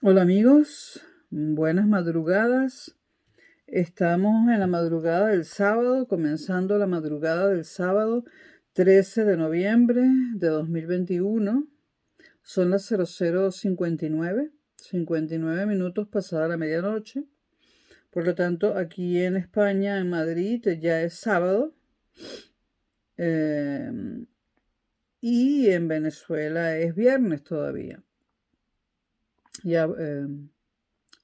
Hola amigos, buenas madrugadas. Estamos en la madrugada del sábado, comenzando la madrugada del sábado 13 de noviembre de 2021. Son las 00:59 minutos pasada la medianoche. Por lo tanto, aquí en España, en Madrid, ya es sábado. Y en Venezuela es viernes todavía. Ya,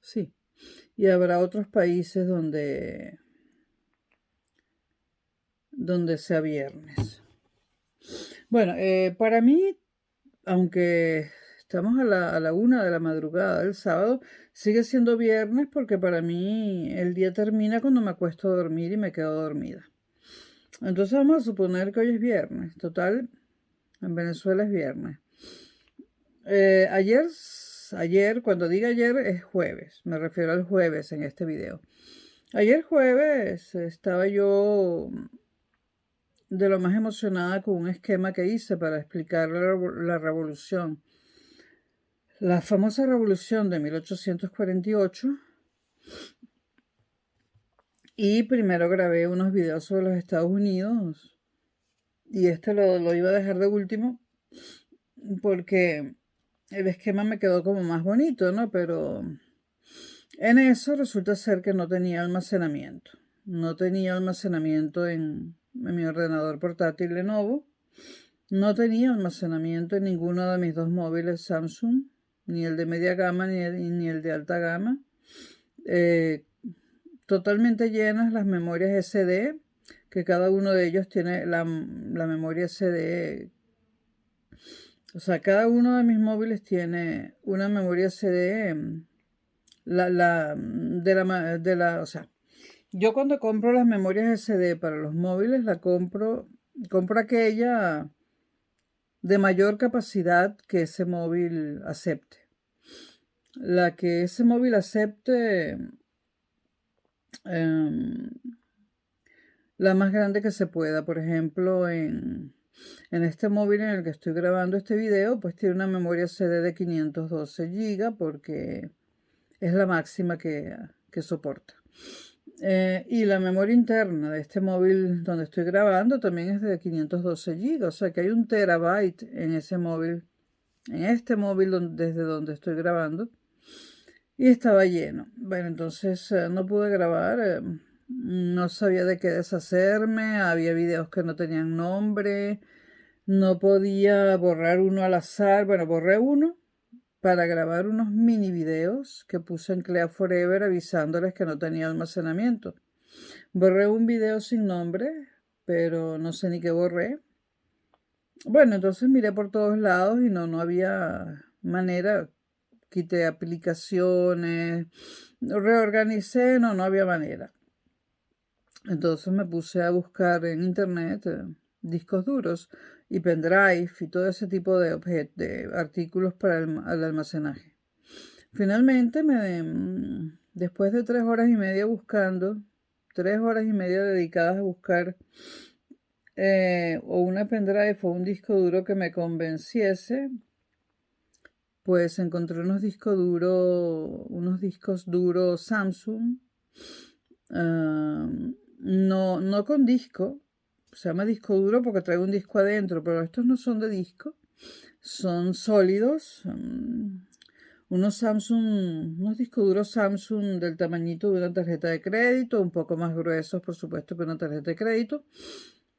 sí. Y habrá otros países donde sea viernes. Bueno, para mí, aunque estamos a la 1 de la madrugada del sábado, sigue siendo viernes porque para mí el día termina cuando me acuesto a dormir y me quedo dormida. Entonces vamos a suponer que hoy es viernes. Total, en Venezuela es viernes. Ayer, cuando diga ayer, es jueves. Me refiero al jueves en este video. Ayer jueves estaba yo de lo más emocionada con un esquema que hice para explicar la revolución. La famosa revolución de 1848. Y primero grabé unos videos sobre los Estados Unidos. Y este lo iba a dejar de último porque el esquema me quedó como más bonito, ¿no? Pero en eso resulta ser que no tenía almacenamiento. No tenía almacenamiento en mi ordenador portátil Lenovo. No tenía almacenamiento en ninguno de mis dos móviles Samsung, ni el de media gama ni el de alta gama. Totalmente llenas las memorias SD, que cada uno de ellos tiene la memoria SD. O sea, cada uno de mis móviles tiene una memoria SD. O sea, yo cuando compro las memorias SD para los móviles, compro aquella de mayor capacidad que ese móvil acepte. La que ese móvil acepte, la más grande que se pueda. Por ejemplo, en este móvil en el que estoy grabando este video, pues tiene una memoria CD de 512 GB porque es la máxima que soporta. Y la memoria interna de este móvil donde estoy grabando también es de 512 GB, o sea que hay 1 TB en ese móvil, en este móvil desde donde estoy grabando. Y estaba lleno. Bueno, entonces no pude grabar, no sabía de qué deshacerme, había videos que no tenían nombre, no podía borrar uno al azar. Bueno, borré uno para grabar unos mini videos que puse en Clea Forever avisándoles que no tenía almacenamiento. Borré un video sin nombre, pero no sé ni qué borré. Bueno, entonces miré por todos lados y no había manera. Quité aplicaciones, reorganicé, no había manera. Entonces me puse a buscar en internet discos duros y pendrive y todo ese tipo de artículos para el almacenaje. Finalmente, después de 3 horas y media buscando, 3 horas y media dedicadas a buscar o una pendrive o un disco duro que me convenciese, pues encontré unos discos duros Samsung, no con disco, se llama disco duro porque trae un disco adentro, pero estos no son de disco, son sólidos, unos discos duros Samsung del tamañito de una tarjeta de crédito, un poco más gruesos por supuesto que una tarjeta de crédito,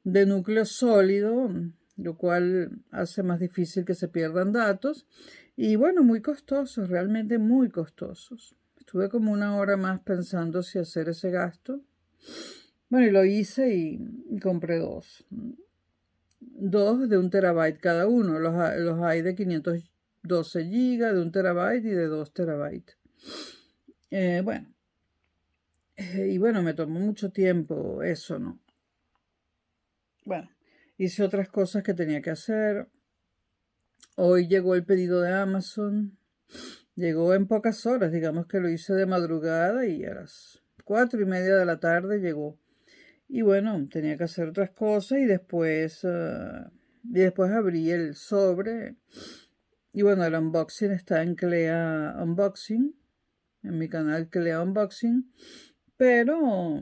de núcleo sólido, lo cual hace más difícil que se pierdan datos. Y bueno, muy costosos, realmente muy costosos. Estuve como 1 hora más pensando si hacer ese gasto. Bueno, y lo hice y compré dos. Dos de 1 TB cada uno. Los hay de 512 GB, de 1 TB y de 2 TB. Bueno, y bueno, me tomó mucho tiempo eso, ¿no? Bueno, hice otras cosas que tenía que hacer. Hoy llegó el pedido de Amazon. Llegó en pocas horas, digamos que lo hice de madrugada y a las 4:30 de la tarde llegó. Y bueno, tenía que hacer otras cosas y después abrí el sobre Y bueno, el unboxing está en Clea Unboxing, en mi canal Clea Unboxing, pero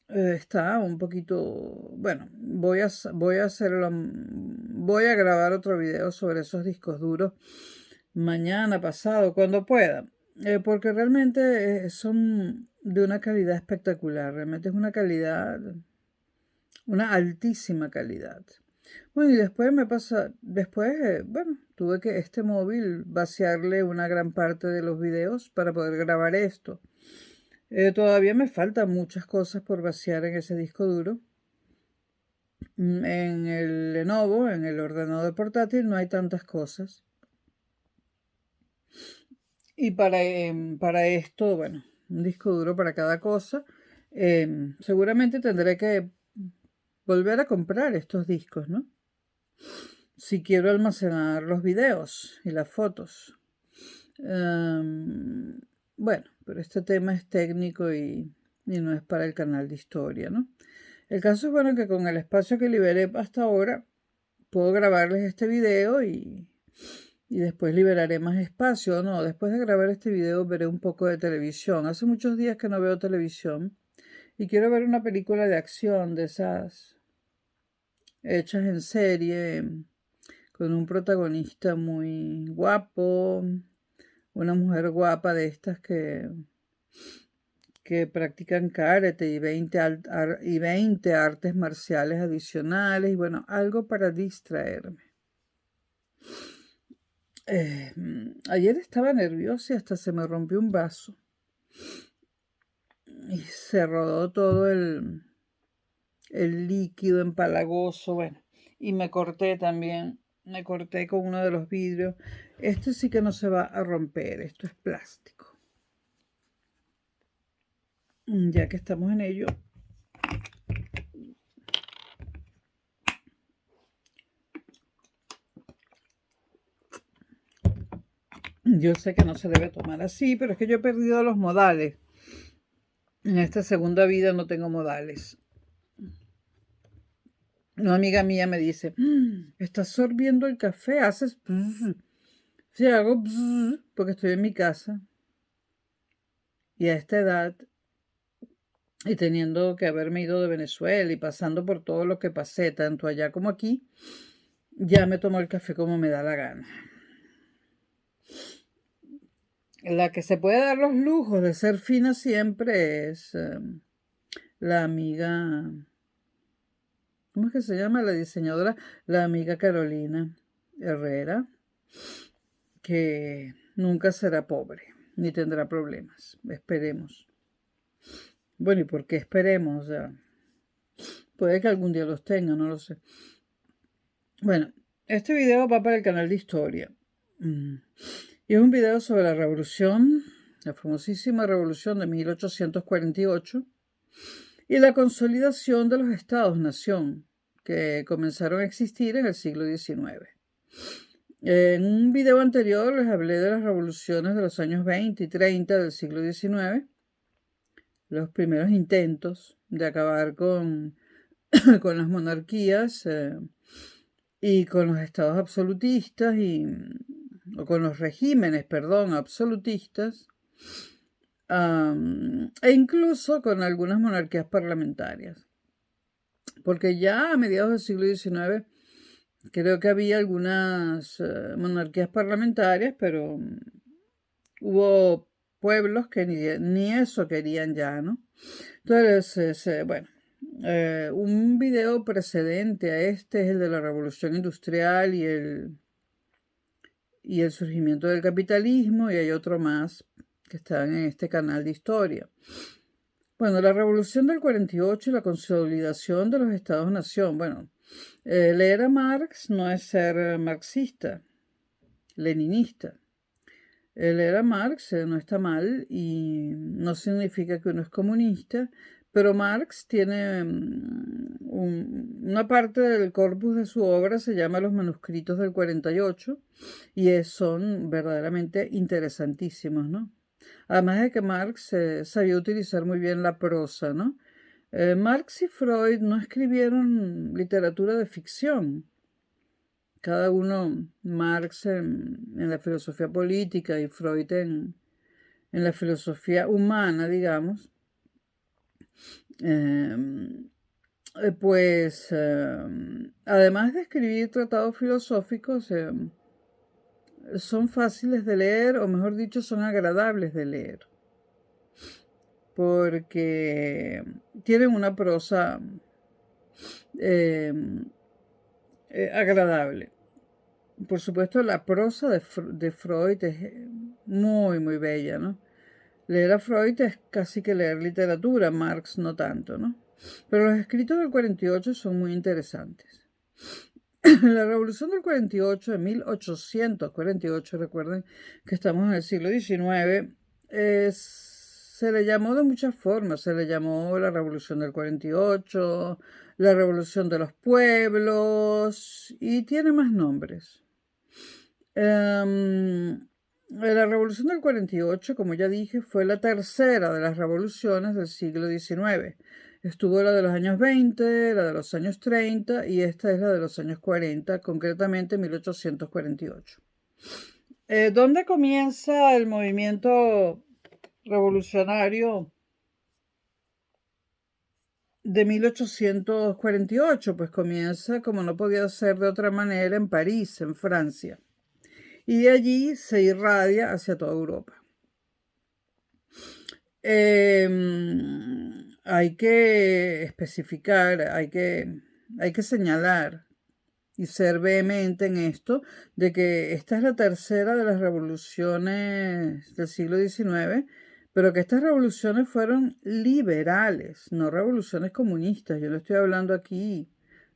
está un poquito, bueno, voy a hacerlo, voy a grabar otro video sobre esos discos duros mañana, pasado, cuando pueda, porque realmente son de una calidad espectacular, realmente es una calidad, una altísima calidad. Bueno, y después bueno, tuve que este móvil vaciarle una gran parte de los videos para poder grabar esto. Todavía me faltan muchas cosas por vaciar en ese disco duro. En el Lenovo, en el ordenador portátil, no hay tantas cosas. Y para esto, bueno, un disco duro para cada cosa. Seguramente tendré que volver a comprar estos discos, ¿no? Si quiero almacenar los videos y las fotos. Bueno, pero este tema es técnico y no es para el canal de historia, ¿no? El caso es, bueno, que con el espacio que liberé hasta ahora, puedo grabarles este video y después liberaré más espacio. No, después de grabar este video veré un poco de televisión. Hace muchos días que no veo televisión y quiero ver una película de acción de esas hechas en serie, con un protagonista muy guapo, una mujer guapa de estas que practican karate y 20 artes marciales adicionales, y bueno, algo para distraerme. Ayer estaba nerviosa y hasta se me rompió un vaso. Y se rodó todo el líquido empalagoso, bueno, y me corté también. Me corté con uno de los vidrios. Este sí que no se va a romper, esto es plástico. Ya que estamos en ello, yo sé que no se debe tomar así, pero es que yo he perdido los modales. En esta segunda vida no tengo modales. Una amiga mía me dice, estás sorbiendo el café, haces... Sí, hago... porque estoy en mi casa. Y a esta edad, y teniendo que haberme ido de Venezuela y pasando por todo lo que pasé, tanto allá como aquí, ya me tomo el café como me da la gana. La que se puede dar los lujos de ser fina siempre es la amiga, ¿cómo es que se llama? La diseñadora, la amiga Carolina Herrera, que nunca será pobre, ni tendrá problemas, esperemos. Bueno, ¿y por qué esperemos? O sea, puede que algún día los tenga, no lo sé. Bueno, este video va para el canal de historia. Y es un video sobre la revolución, la famosísima revolución de 1848, y la consolidación de los estados-nación que comenzaron a existir en el siglo XIX. En un video anterior les hablé de las revoluciones de los años 20 y 30 del siglo XIX, los primeros intentos de acabar con las monarquías y con los estados absolutistas o con los regímenes, perdón, absolutistas, e incluso con algunas monarquías parlamentarias. Porque ya a mediados del siglo XIX creo que había algunas monarquías parlamentarias, pero hubo pueblos que ni eso querían ya, ¿no? Entonces, bueno, un video precedente a este es el de la Revolución Industrial y el surgimiento del capitalismo, y hay otro más que están en este canal de historia. Bueno, la Revolución del 48 y la consolidación de los Estados-nación. Bueno, leer a Marx no es ser marxista, leninista. Leer a Marx no está mal y no significa que uno es comunista, pero Marx tiene una parte del corpus de su obra, se llama Los manuscritos del 48, y son verdaderamente interesantísimos, ¿no? Además de que Marx sabía utilizar muy bien la prosa, ¿no? Marx y Freud no escribieron literatura de ficción. cada uno, Marx en la filosofía política y Freud en la filosofía humana, digamos, pues además de escribir tratados filosóficos, son fáciles de leer, o mejor dicho, son agradables de leer, porque tienen una prosa agradable. Por supuesto, la prosa de Freud es muy, muy bella, ¿no? Leer a Freud es casi que leer literatura, Marx no tanto, ¿no? Pero los escritos del 48 son muy interesantes. La Revolución del 48, de 1848, recuerden que estamos en el siglo XIX, se le llamó de muchas formas. Se le llamó la Revolución del 48, la Revolución de los Pueblos, y tiene más nombres. La Revolución del 48, como ya dije, fue la tercera de las revoluciones del siglo XIX. Estuvo la de los años 20, la de los años 30 y esta es la de los años 40, concretamente 1848. ¿Dónde comienza el movimiento revolucionario de 1848? Pues comienza, como no podía ser de otra manera, en París, en Francia. Y de allí se irradia hacia toda Europa. Hay que especificar, hay que señalar y ser vehemente en esto, de que esta es la tercera de las revoluciones del siglo XIX, pero que estas revoluciones fueron liberales, no revoluciones comunistas. Yo no estoy hablando aquí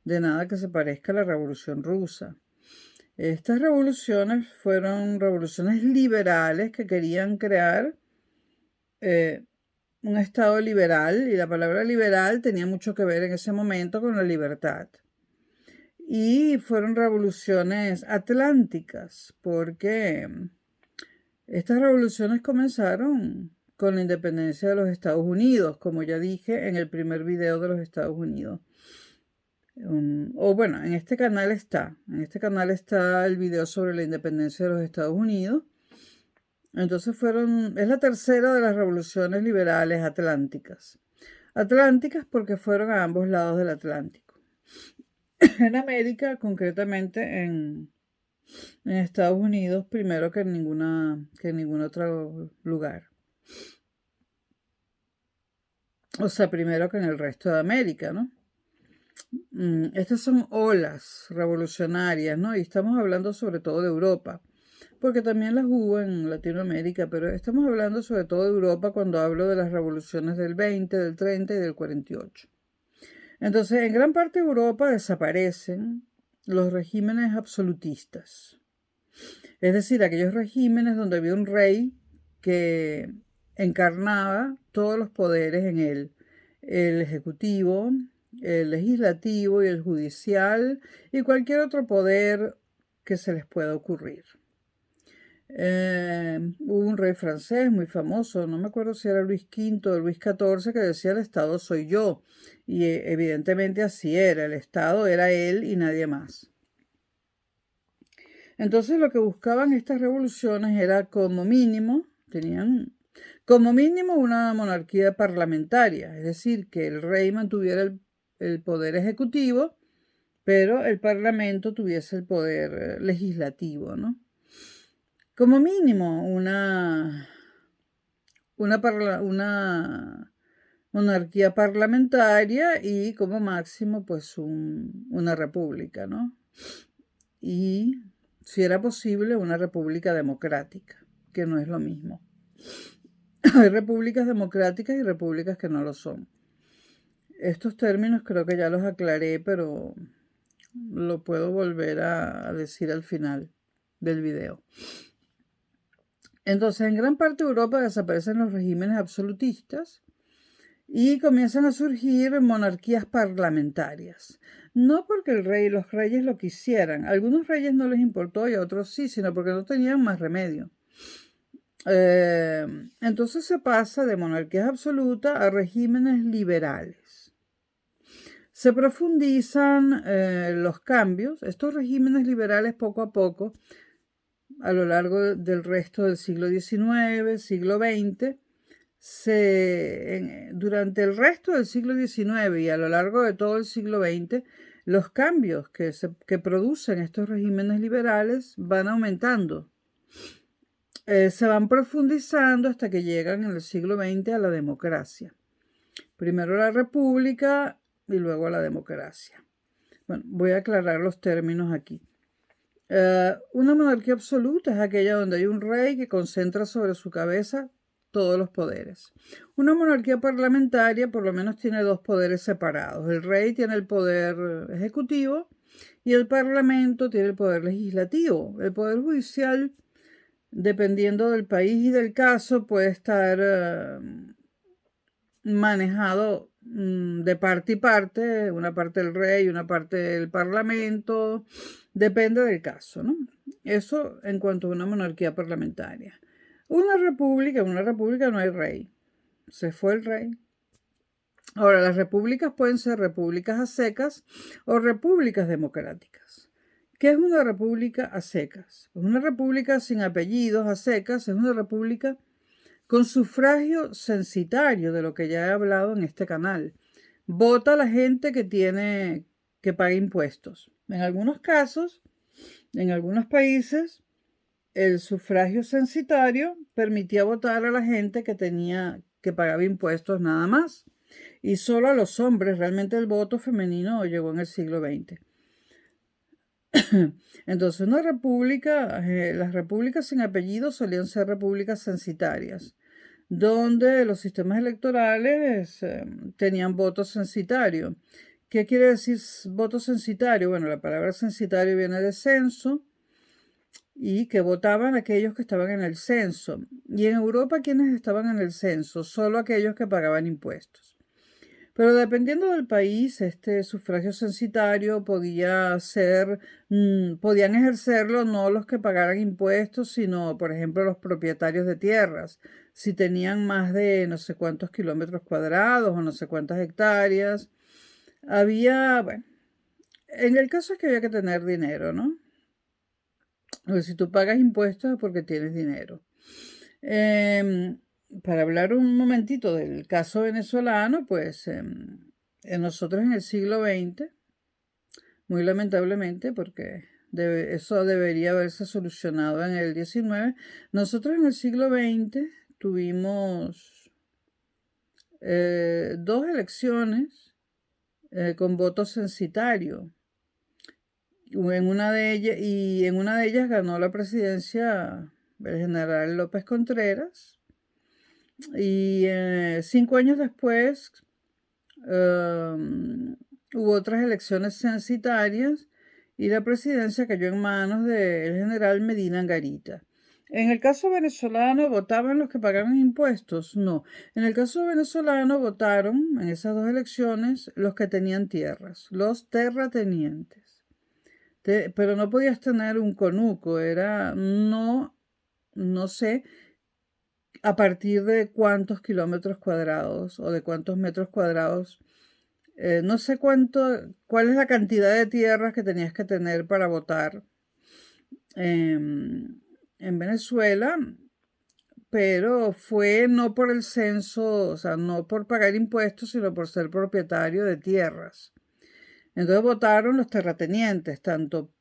de nada que se parezca a la Revolución Rusa. Estas revoluciones fueron revoluciones liberales que querían crear un Estado liberal, y la palabra liberal tenía mucho que ver en ese momento con la libertad. Y fueron revoluciones atlánticas, porque estas revoluciones comenzaron con la independencia de los Estados Unidos, como ya dije en el primer video de los Estados Unidos. Bueno, en este canal está el video sobre la independencia de los Estados Unidos. Entonces es la tercera de las revoluciones liberales atlánticas. Atlánticas porque fueron a ambos lados del Atlántico. En América, concretamente en Estados Unidos, primero que en ningún otro lugar. O sea, primero que en el resto de América, ¿no? Estas son olas revolucionarias, ¿no? Y estamos hablando sobre todo de Europa, porque también las hubo en Latinoamérica, pero estamos hablando sobre todo de Europa cuando hablo de las revoluciones del 20, del 30 y del 48. Entonces, en gran parte de Europa desaparecen los regímenes absolutistas. Es decir, aquellos regímenes donde había un rey que encarnaba todos los poderes en él: el ejecutivo, el legislativo y el judicial, y cualquier otro poder que se les pueda ocurrir. Hubo un rey francés muy famoso, no me acuerdo si era Luis V o Luis XIV, que decía: el Estado soy yo. Y evidentemente así era, el Estado era él y nadie más. Entonces lo que buscaban estas revoluciones era tenían como mínimo una monarquía parlamentaria, es decir, que el rey mantuviera el poder ejecutivo, pero el parlamento tuviese el poder legislativo, ¿no? Como mínimo una monarquía parlamentaria y como máximo pues una república, ¿no? Y si era posible una república democrática, que no es lo mismo. Hay repúblicas democráticas y repúblicas que no lo son. Estos términos creo que ya los aclaré, pero lo puedo volver a decir al final del video. Entonces, en gran parte de Europa desaparecen los regímenes absolutistas y comienzan a surgir monarquías parlamentarias. No porque los reyes lo quisieran. A algunos reyes no les importó y a otros sí, sino porque no tenían más remedio. Entonces se pasa de monarquías absolutas a regímenes liberales. Se profundizan los cambios. Estos regímenes liberales poco a poco, a lo largo del resto del siglo XIX, siglo XX, durante el resto del siglo XIX y a lo largo de todo el siglo XX, los cambios que producen estos regímenes liberales van aumentando. Se van profundizando hasta que llegan en el siglo XX a la democracia. Primero la república y luego la democracia. Bueno, voy a aclarar los términos aquí. Una monarquía absoluta es aquella donde hay un rey que concentra sobre su cabeza todos los poderes. Una monarquía parlamentaria por lo menos tiene dos poderes separados. El rey tiene el poder ejecutivo y el parlamento tiene el poder legislativo. El poder judicial, dependiendo del país y del caso, puede estar manejado de parte y parte, una parte del rey, una parte del parlamento, depende del caso, ¿no? Eso en cuanto a una monarquía parlamentaria. En una república no hay rey, se fue el rey. Ahora, las repúblicas pueden ser repúblicas a secas o repúblicas democráticas. ¿Qué es una república a secas? Pues una república sin apellidos, a secas, es una república con sufragio censitario, de lo que ya he hablado en este canal. Vota la gente que paga impuestos. En algunos casos, en algunos países, el sufragio censitario permitía votar a la gente que pagaba impuestos nada más. Y solo a los hombres. Realmente el voto femenino llegó en el siglo XX. Entonces, una república, las repúblicas sin apellido solían ser repúblicas censitarias, donde los sistemas electorales tenían voto censitario. ¿Qué quiere decir voto censitario? Bueno, la palabra censitario viene de censo y que votaban aquellos que estaban en el censo. Y en Europa, ¿quiénes estaban en el censo? Solo aquellos que pagaban impuestos. Pero dependiendo del país, este sufragio censitario podían ejercerlo no los que pagaran impuestos, sino, por ejemplo, los propietarios de tierras. Si tenían más de no sé cuántos kilómetros cuadrados o no sé cuántas hectáreas. Bueno, en el caso es que había que tener dinero, ¿no? Porque si tú pagas impuestos es porque tienes dinero. Para hablar un momentito del caso venezolano, pues nosotros en el siglo XX, muy lamentablemente, porque eso debería haberse solucionado en el XIX, nosotros en el siglo XX tuvimos dos elecciones con voto censitario. Y en una de ellas ganó la presidencia el general López Contreras. Y 5 años después hubo otras elecciones censitarias y la presidencia cayó en manos del general Medina Angarita. En el caso venezolano, ¿votaban los que pagaban impuestos? No. En el caso venezolano votaron en esas dos elecciones los que tenían tierras, los terratenientes. Pero no podías tener un conuco, era no sé a partir de cuántos kilómetros cuadrados o de cuántos metros cuadrados. No sé cuál es la cantidad de tierras que tenías que tener para votar en Venezuela, pero fue no por el censo, o sea, no por pagar impuestos, sino por ser propietario de tierras. Entonces votaron los terratenientes, tanto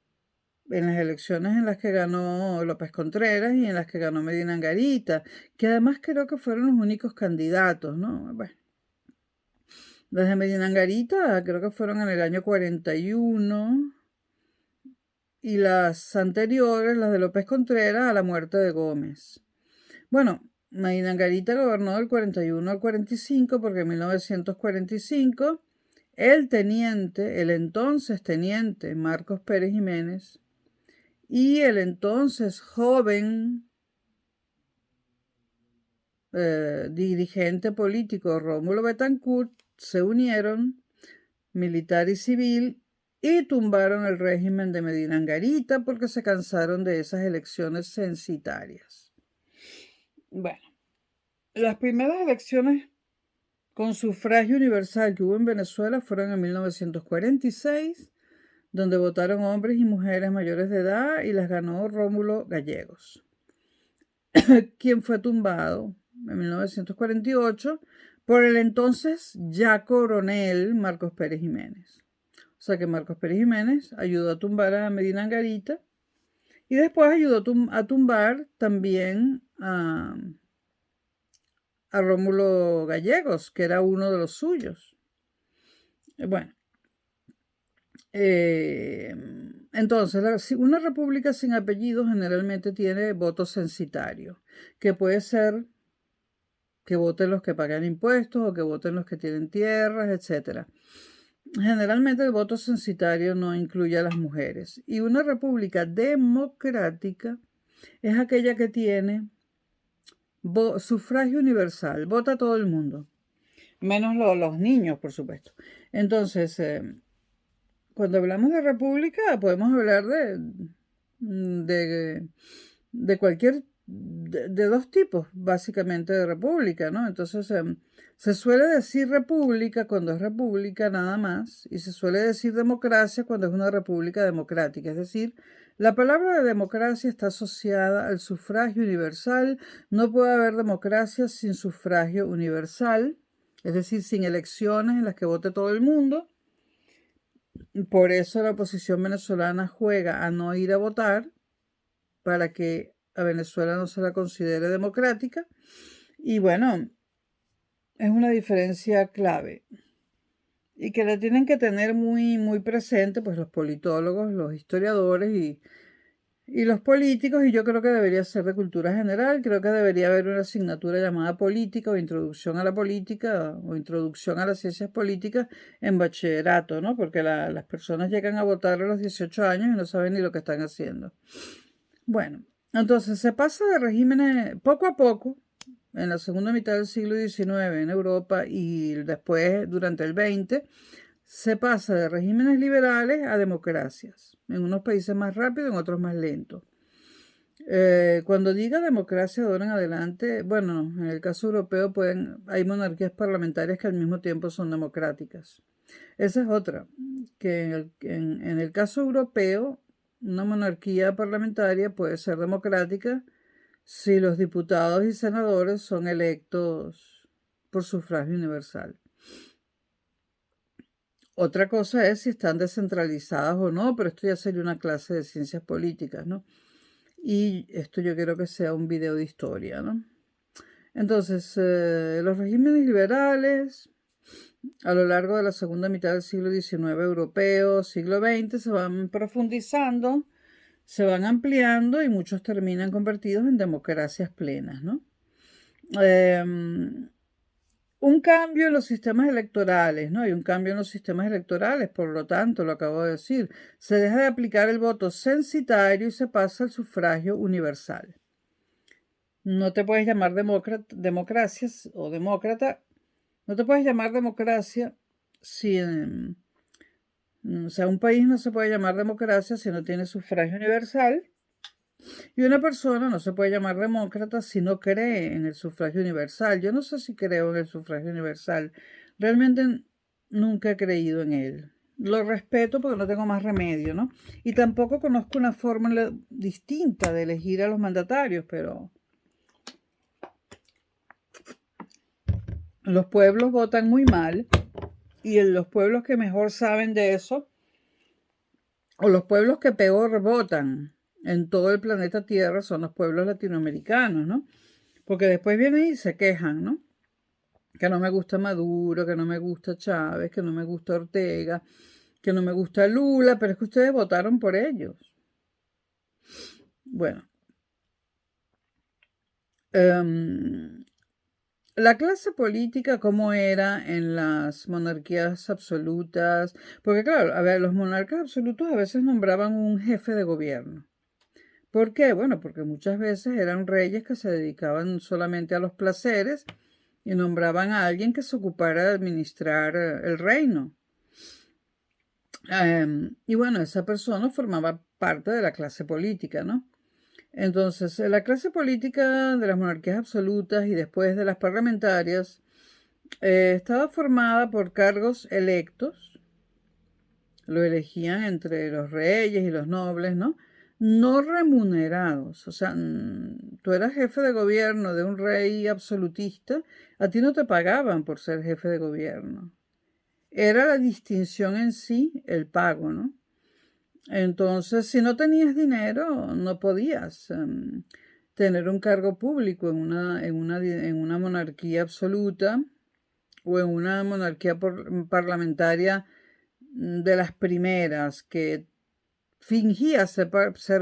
en las elecciones en las que ganó López Contreras y en las que ganó Medina Angarita, que además creo que fueron los únicos candidatos, ¿no? Bueno, las de Medina Angarita creo que fueron en el año 41 y las anteriores, las de López Contreras, a la muerte de Gómez. Bueno, Medina Angarita gobernó del 41 al 45 porque en 1945 el entonces teniente Marcos Pérez Jiménez, y el entonces joven dirigente político Rómulo Betancourt se unieron, militar y civil, y tumbaron el régimen de Medina Angarita porque se cansaron de esas elecciones censitarias. Bueno, las primeras elecciones con sufragio universal que hubo en Venezuela fueron en 1946, donde votaron hombres y mujeres mayores de edad y las ganó Rómulo Gallegos, quien fue tumbado en 1948 por el entonces ya coronel Marcos Pérez Jiménez. O sea que Marcos Pérez Jiménez ayudó a tumbar a Medina Angarita y después ayudó a tumbar también a Rómulo Gallegos, que era uno de los suyos. Bueno, entonces, una república sin apellido generalmente tiene voto censitario, que puede ser que voten los que pagan impuestos o que voten los que tienen tierras, etc. Generalmente el voto censitario no incluye a las mujeres. Y una república democrática es aquella que tiene sufragio universal, vota todo el mundo, menos los niños, por supuesto. Entonces, cuando hablamos de república, podemos hablar de cualquier, de dos tipos, básicamente, de república, ¿no? Entonces, se suele decir república cuando es república nada más, y se suele decir democracia cuando es una república democrática. Es decir, la palabra de democracia está asociada al sufragio universal. No puede haber democracia sin sufragio universal, es decir, sin elecciones en las que vote todo el mundo. Por eso la oposición venezolana juega a no ir a votar para que a Venezuela no se la considere democrática. Y bueno, es una diferencia clave y que la tienen que tener muy, muy presente pues los politólogos, los historiadores y los políticos, y yo creo que debería ser de cultura general. Creo que debería haber una asignatura llamada política o introducción a la política o introducción a las ciencias políticas en bachillerato, ¿no? Porque las personas llegan a votar a los 18 años y no saben ni lo que están haciendo. Bueno, entonces se pasa de regímenes poco a poco, en la segunda mitad del siglo XIX en Europa y después durante el XX, se pasa de regímenes liberales a democracias, en unos países más rápido, en otros más lento. Cuando diga democracia de ahora en adelante, bueno, en el caso europeo hay monarquías parlamentarias que al mismo tiempo son democráticas. Esa es otra, que en el caso europeo, una monarquía parlamentaria puede ser democrática si los diputados y senadores son electos por sufragio universal. Otra cosa es si están descentralizadas o no, pero esto ya sería una clase de ciencias políticas, ¿no? Y esto yo quiero que sea un video de historia, ¿no? Entonces, los regímenes liberales a lo largo de la segunda mitad del siglo XIX europeo, siglo XX, se van profundizando, se van ampliando y muchos terminan convertidos en democracias plenas, ¿no? Un cambio en los sistemas electorales, ¿no? Hay un cambio en los sistemas electorales, por lo tanto, lo acabo de decir, se deja de aplicar el voto censitario y se pasa al sufragio universal. No te puedes llamar democracia o demócrata, no te puedes llamar democracia si, o sea, un país no se puede llamar democracia si no tiene sufragio universal. Y una persona no se puede llamar demócrata si no cree en el sufragio universal. Yo no sé si creo en el sufragio universal. Realmente nunca he creído en él. Lo respeto porque no tengo más remedio, ¿no? Y tampoco conozco una forma distinta de elegir a los mandatarios, pero los pueblos votan muy mal y los pueblos que mejor saben de eso, o los pueblos que peor votan en todo el planeta Tierra, son los pueblos latinoamericanos, ¿no? Porque después vienen y se quejan, ¿no? Que no me gusta Maduro, que no me gusta Chávez, que no me gusta Ortega, que no me gusta Lula, pero es que ustedes votaron por ellos. Bueno. La clase política, ¿cómo era en las monarquías absolutas? Porque claro, a ver, los monarcas absolutos a veces nombraban un jefe de gobierno. ¿Por qué? Bueno, porque muchas veces eran reyes que se dedicaban solamente a los placeres y nombraban a alguien que se ocupara de administrar el reino. Y bueno, esa persona formaba parte de la clase política, ¿no? Entonces, la clase política de las monarquías absolutas y después de las parlamentarias Estaba formada por cargos electos, lo elegían entre los reyes y los nobles, ¿no? No remunerados, o sea, tú eras jefe de gobierno de un rey absolutista, a ti no te pagaban por ser jefe de gobierno. Era la distinción en sí, el pago, ¿no? Entonces, si no tenías dinero, no podías tener un cargo público en una monarquía absoluta o en una monarquía parlamentaria de las primeras, que fingía ser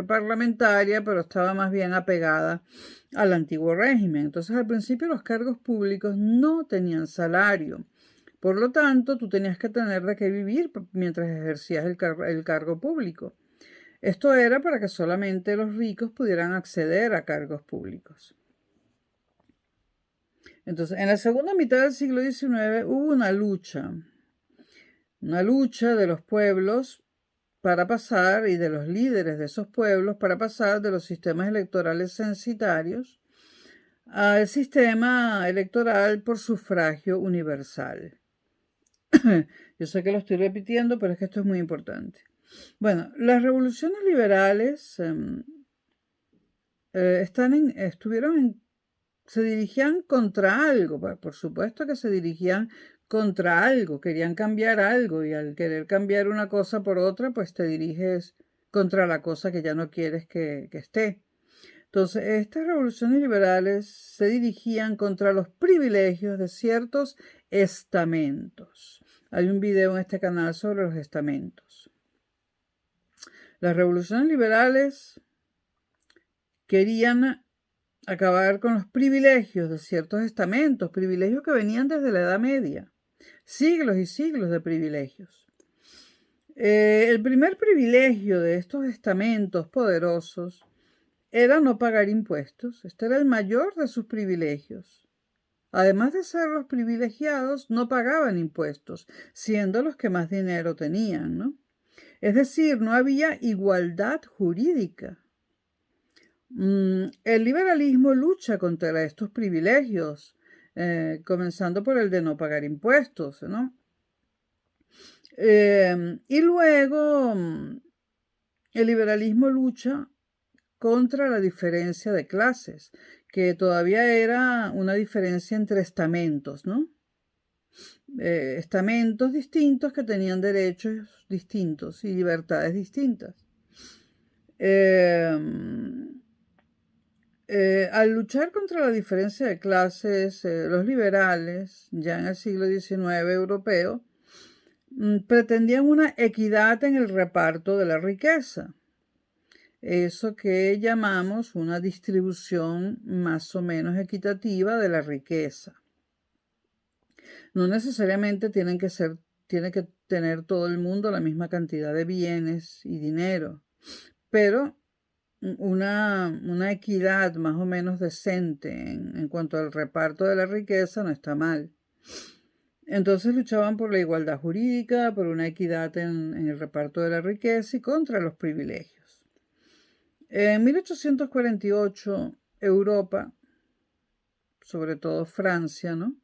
parlamentaria, pero estaba más bien apegada al antiguo régimen. Entonces, al principio los cargos públicos no tenían salario. Por lo tanto, tú tenías que tener de qué vivir mientras ejercías el cargo público. Esto era para que solamente los ricos pudieran acceder a cargos públicos. Entonces, en la segunda mitad del siglo XIX hubo una lucha de los pueblos para pasar, y de los líderes de esos pueblos, para pasar de los sistemas electorales censitarios al sistema electoral por sufragio universal. Yo sé que lo estoy repitiendo, pero es que esto es muy importante. Bueno, las revoluciones liberales se dirigían contra algo, por supuesto que se dirigían contra algo, querían cambiar algo, y al querer cambiar una cosa por otra, pues te diriges contra la cosa que ya no quieres que esté. Entonces, estas revoluciones liberales se dirigían contra los privilegios de ciertos estamentos. Hay un video en este canal sobre los estamentos. Las revoluciones liberales querían acabar con los privilegios de ciertos estamentos, privilegios que venían desde la Edad Media, siglos y siglos de privilegios. El primer privilegio de estos estamentos poderosos era no pagar impuestos. Este era el mayor de sus privilegios. Además de ser los privilegiados, no pagaban impuestos, siendo los que más dinero tenían, ¿no? Es decir, no había igualdad jurídica. El liberalismo lucha contra estos privilegios, comenzando por el de no pagar impuestos, ¿no? Y luego el liberalismo lucha contra la diferencia de clases, que todavía era una diferencia entre estamentos, ¿no? Estamentos distintos que tenían derechos distintos y libertades distintas. Al luchar contra la diferencia de clases, los liberales, ya en el siglo XIX europeo, pretendían una equidad en el reparto de la riqueza. Eso que llamamos una distribución más o menos equitativa de la riqueza. No necesariamente tiene que tener todo el mundo la misma cantidad de bienes y dinero, pero una equidad más o menos decente en cuanto al reparto de la riqueza no está mal. Entonces luchaban por la igualdad jurídica, por una equidad en el reparto de la riqueza y contra los privilegios. En 1848, Europa, sobre todo Francia, ¿no?,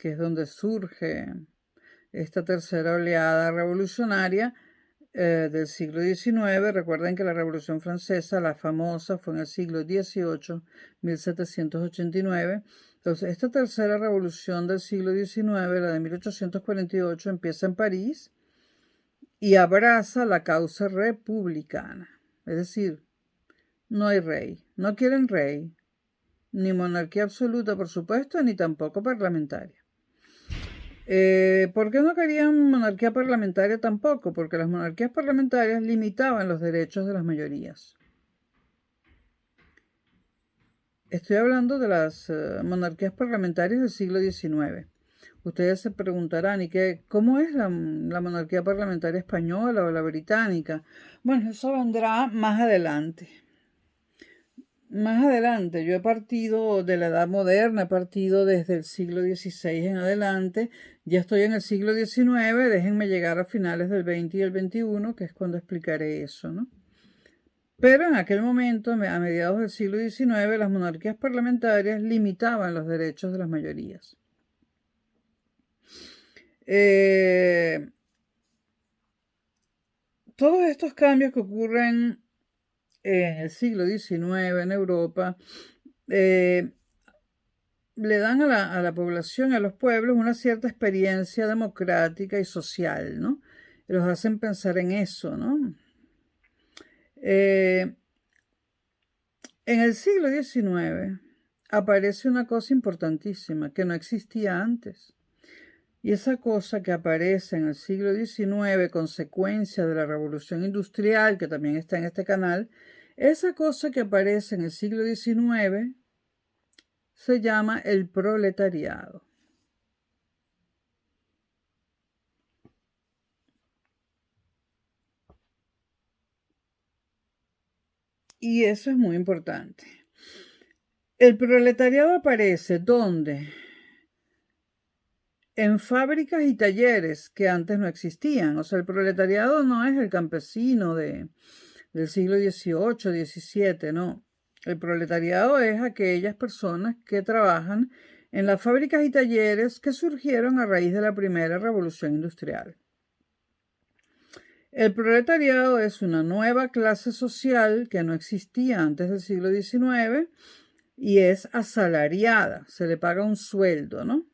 que es donde surge esta tercera oleada revolucionaria del siglo XIX. Recuerden que la Revolución Francesa, la famosa, fue en el siglo XVIII, 1789. Entonces, esta tercera revolución del siglo XIX, la de 1848, empieza en París y abraza la causa republicana. Es decir, no hay rey, no quieren rey, ni monarquía absoluta, por supuesto, ni tampoco parlamentaria. ¿Por qué no querían monarquía parlamentaria tampoco? Porque las monarquías parlamentarias limitaban los derechos de las mayorías. Estoy hablando de las monarquías parlamentarias del siglo XIX. Ustedes se preguntarán, ¿cómo es la monarquía parlamentaria española o la británica? Bueno, eso vendrá más adelante. Más adelante, yo he partido de la Edad Moderna, he partido desde el siglo XVI en adelante, ya estoy en el siglo XIX, déjenme llegar a finales del XX y el XXI, que es cuando explicaré eso, ¿no? Pero en aquel momento, a mediados del siglo XIX, las monarquías parlamentarias limitaban los derechos de las mayorías. Eh, todos estos cambios que ocurren en el siglo XIX en Europa eh, le dan a la población, a los pueblos, una cierta experiencia democrática y social, ¿no? Los hacen pensar en eso, ¿no? Eh, en el siglo XIX aparece una cosa importantísima que no existía antes. Y esa cosa que aparece en el siglo XIX, consecuencia de la revolución industrial, que también está en este canal, esa cosa que aparece en el siglo XIX se llama el proletariado. Y eso es muy importante. El proletariado aparece ¿dónde? En fábricas y talleres que antes no existían. O sea, el proletariado no es el campesino del siglo XVIII, XVII, no. El proletariado es aquellas personas que trabajan en las fábricas y talleres que surgieron a raíz de la primera revolución industrial. El proletariado es una nueva clase social que no existía antes del siglo XIX y es asalariada, se le paga un sueldo, ¿no?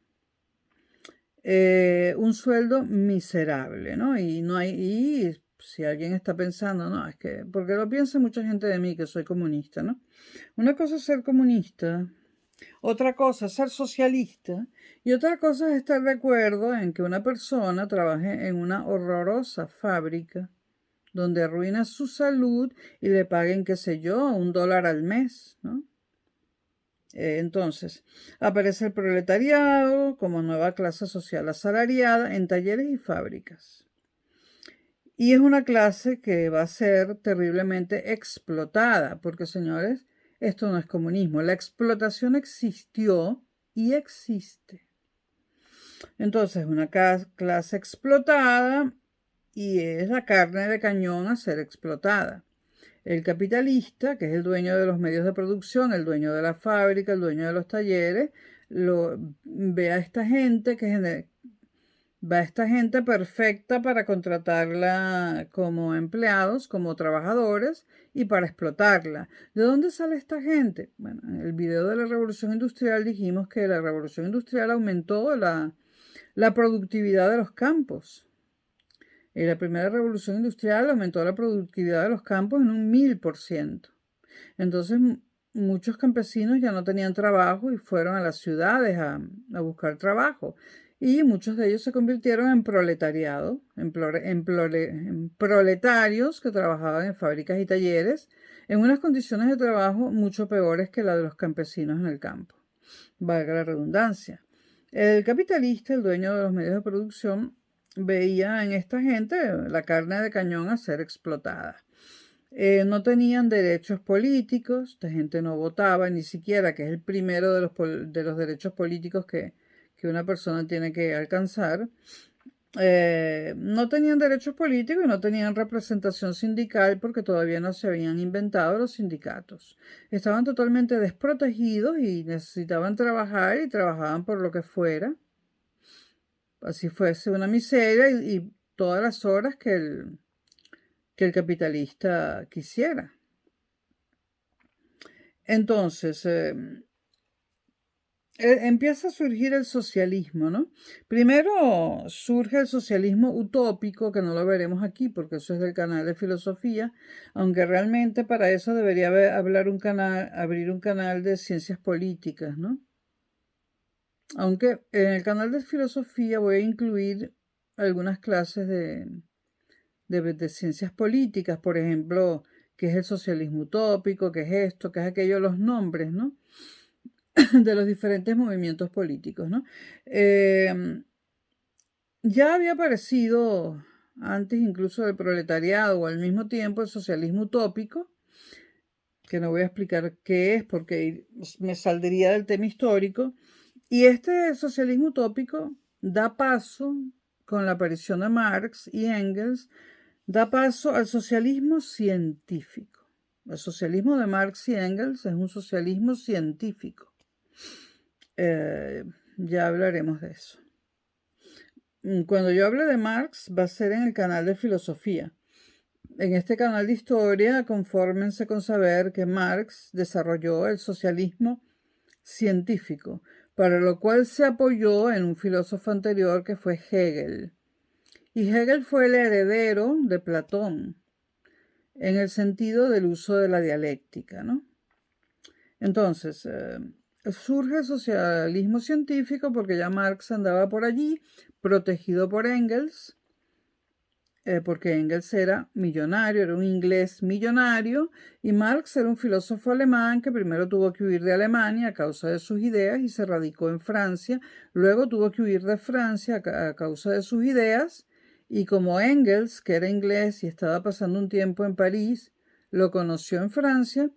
Un sueldo miserable, ¿no? Y si alguien está pensando, no, es que, porque lo piensa mucha gente de mí que soy comunista, ¿no? Una cosa es ser comunista, otra cosa es ser socialista y otra cosa es estar de acuerdo en que una persona trabaje en una horrorosa fábrica donde arruina su salud y le paguen, qué sé yo, $1 al mes, ¿no? Entonces, aparece el proletariado como nueva clase social asalariada en talleres y fábricas. Y es una clase que va a ser terriblemente explotada, porque señores, esto no es comunismo. La explotación existió y existe. Entonces, una clase explotada y es la carne de cañón a ser explotada. El capitalista, que es el dueño de los medios de producción, el dueño de la fábrica, el dueño de los talleres, ve a esta gente va a esta gente perfecta para contratarla como empleados, como trabajadores y para explotarla. ¿De dónde sale esta gente? Bueno, en el video de la Revolución Industrial dijimos que la Revolución Industrial aumentó la productividad de los campos. Y la primera revolución industrial aumentó la productividad de los campos en un 1000%. Entonces, muchos campesinos ya no tenían trabajo y fueron a las ciudades a buscar trabajo. Y muchos de ellos se convirtieron en proletariado, en proletarios que trabajaban en fábricas y talleres en unas condiciones de trabajo mucho peores que las de los campesinos en el campo. Valga la redundancia. El capitalista, el dueño de los medios de producción, veía en esta gente la carne de cañón a ser explotada. No tenían derechos políticos, esta gente no votaba ni siquiera, que es el primero de los derechos políticos que una persona tiene que alcanzar. No tenían derechos políticos y no tenían representación sindical porque todavía no se habían inventado los sindicatos. Estaban totalmente desprotegidos y necesitaban trabajar y trabajaban por lo que fuera. Así fuese una miseria y todas las horas que el capitalista quisiera. Entonces, empieza a surgir el socialismo, ¿no? Primero surge el socialismo utópico, que no lo veremos aquí porque eso es del canal de filosofía, aunque realmente para eso debería abrir un canal de ciencias políticas, ¿no? Aunque en el canal de filosofía voy a incluir algunas clases de ciencias políticas, por ejemplo, qué es el socialismo utópico, qué es esto, qué es aquello, los nombres, ¿no? De los diferentes movimientos políticos, ¿no? Ya había aparecido antes incluso del proletariado o al mismo tiempo el socialismo utópico, que no voy a explicar qué es porque me saldría del tema histórico, y este socialismo utópico da paso, con la aparición de Marx y Engels, da paso al socialismo científico. El socialismo de Marx y Engels es un socialismo científico. Ya hablaremos de eso. cuando yo hable de Marx va a ser en el canal de filosofía. En este canal de historia, confórmense con saber que Marx desarrolló el socialismo científico, para lo cual se apoyó en un filósofo anterior que fue Hegel. Y Hegel fue el heredero de Platón, en el sentido del uso de la dialéctica, ¿no? Entonces, surge el socialismo científico porque ya Marx andaba por allí, protegido por Engels, porque Engels era millonario, era un inglés millonario, y Marx era un filósofo alemán que primero tuvo que huir de Alemania a causa de sus ideas y se radicó en Francia, luego tuvo que huir de Francia a causa de sus ideas, y como Engels, que era inglés y estaba pasando un tiempo en París, lo conoció en Francia,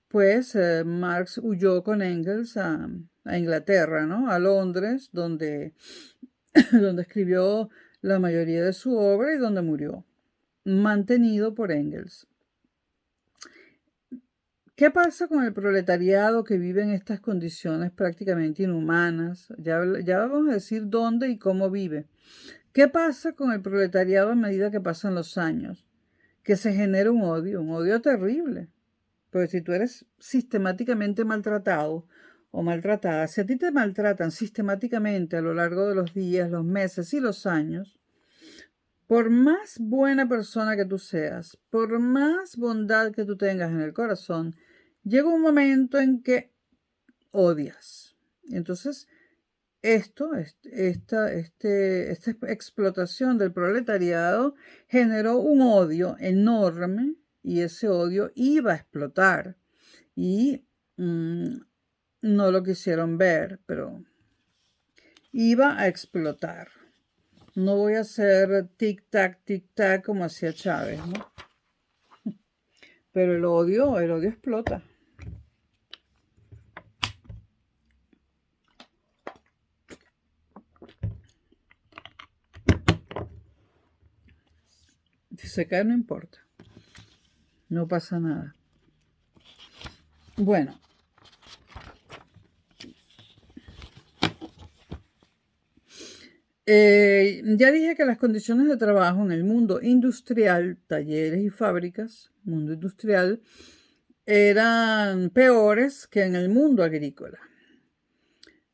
pues Marx huyó con Engels a Inglaterra, ¿no? A Londres, donde escribió la mayoría de su obra y donde murió, mantenido por Engels. ¿Qué pasa con el proletariado que vive en estas condiciones prácticamente inhumanas? Ya vamos a decir dónde y cómo vive. ¿Qué pasa con el proletariado a medida que pasan los años? Que se genera un odio terrible. Porque si tú eres sistemáticamente maltratado o maltratada, si a ti te maltratan sistemáticamente a lo largo de los días, los meses y los años, por más buena persona que tú seas, por más bondad que tú tengas en el corazón, llega un momento en que odias. Entonces, esta explotación del proletariado generó un odio enorme y ese odio iba a explotar y no lo quisieron ver, pero iba a explotar. No voy a hacer tic-tac como hacía Chávez, ¿no? Pero el odio explota. Si se cae no importa. No pasa nada. Bueno. Ya dije que las condiciones de trabajo en el mundo industrial, talleres y fábricas, mundo industrial, eran peores que en el mundo agrícola.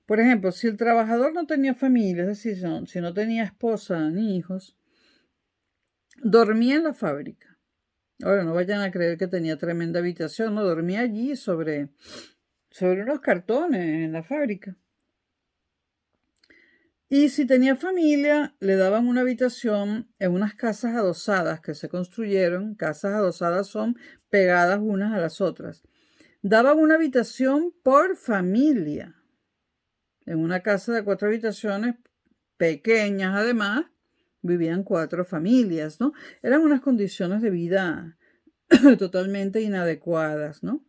Por ejemplo, si el trabajador no tenía familia, es decir, si no tenía esposa ni hijos, dormía en la fábrica. Ahora, no vayan a creer que tenía tremenda habitación, no, dormía allí sobre unos cartones en la fábrica. Y si tenía familia, le daban una habitación en unas casas adosadas que se construyeron. Casas adosadas son pegadas unas a las otras. Daban una habitación por familia. En una casa de 4 habitaciones, pequeñas además, vivían 4 familias, ¿no? Eran unas condiciones de vida totalmente inadecuadas, ¿no?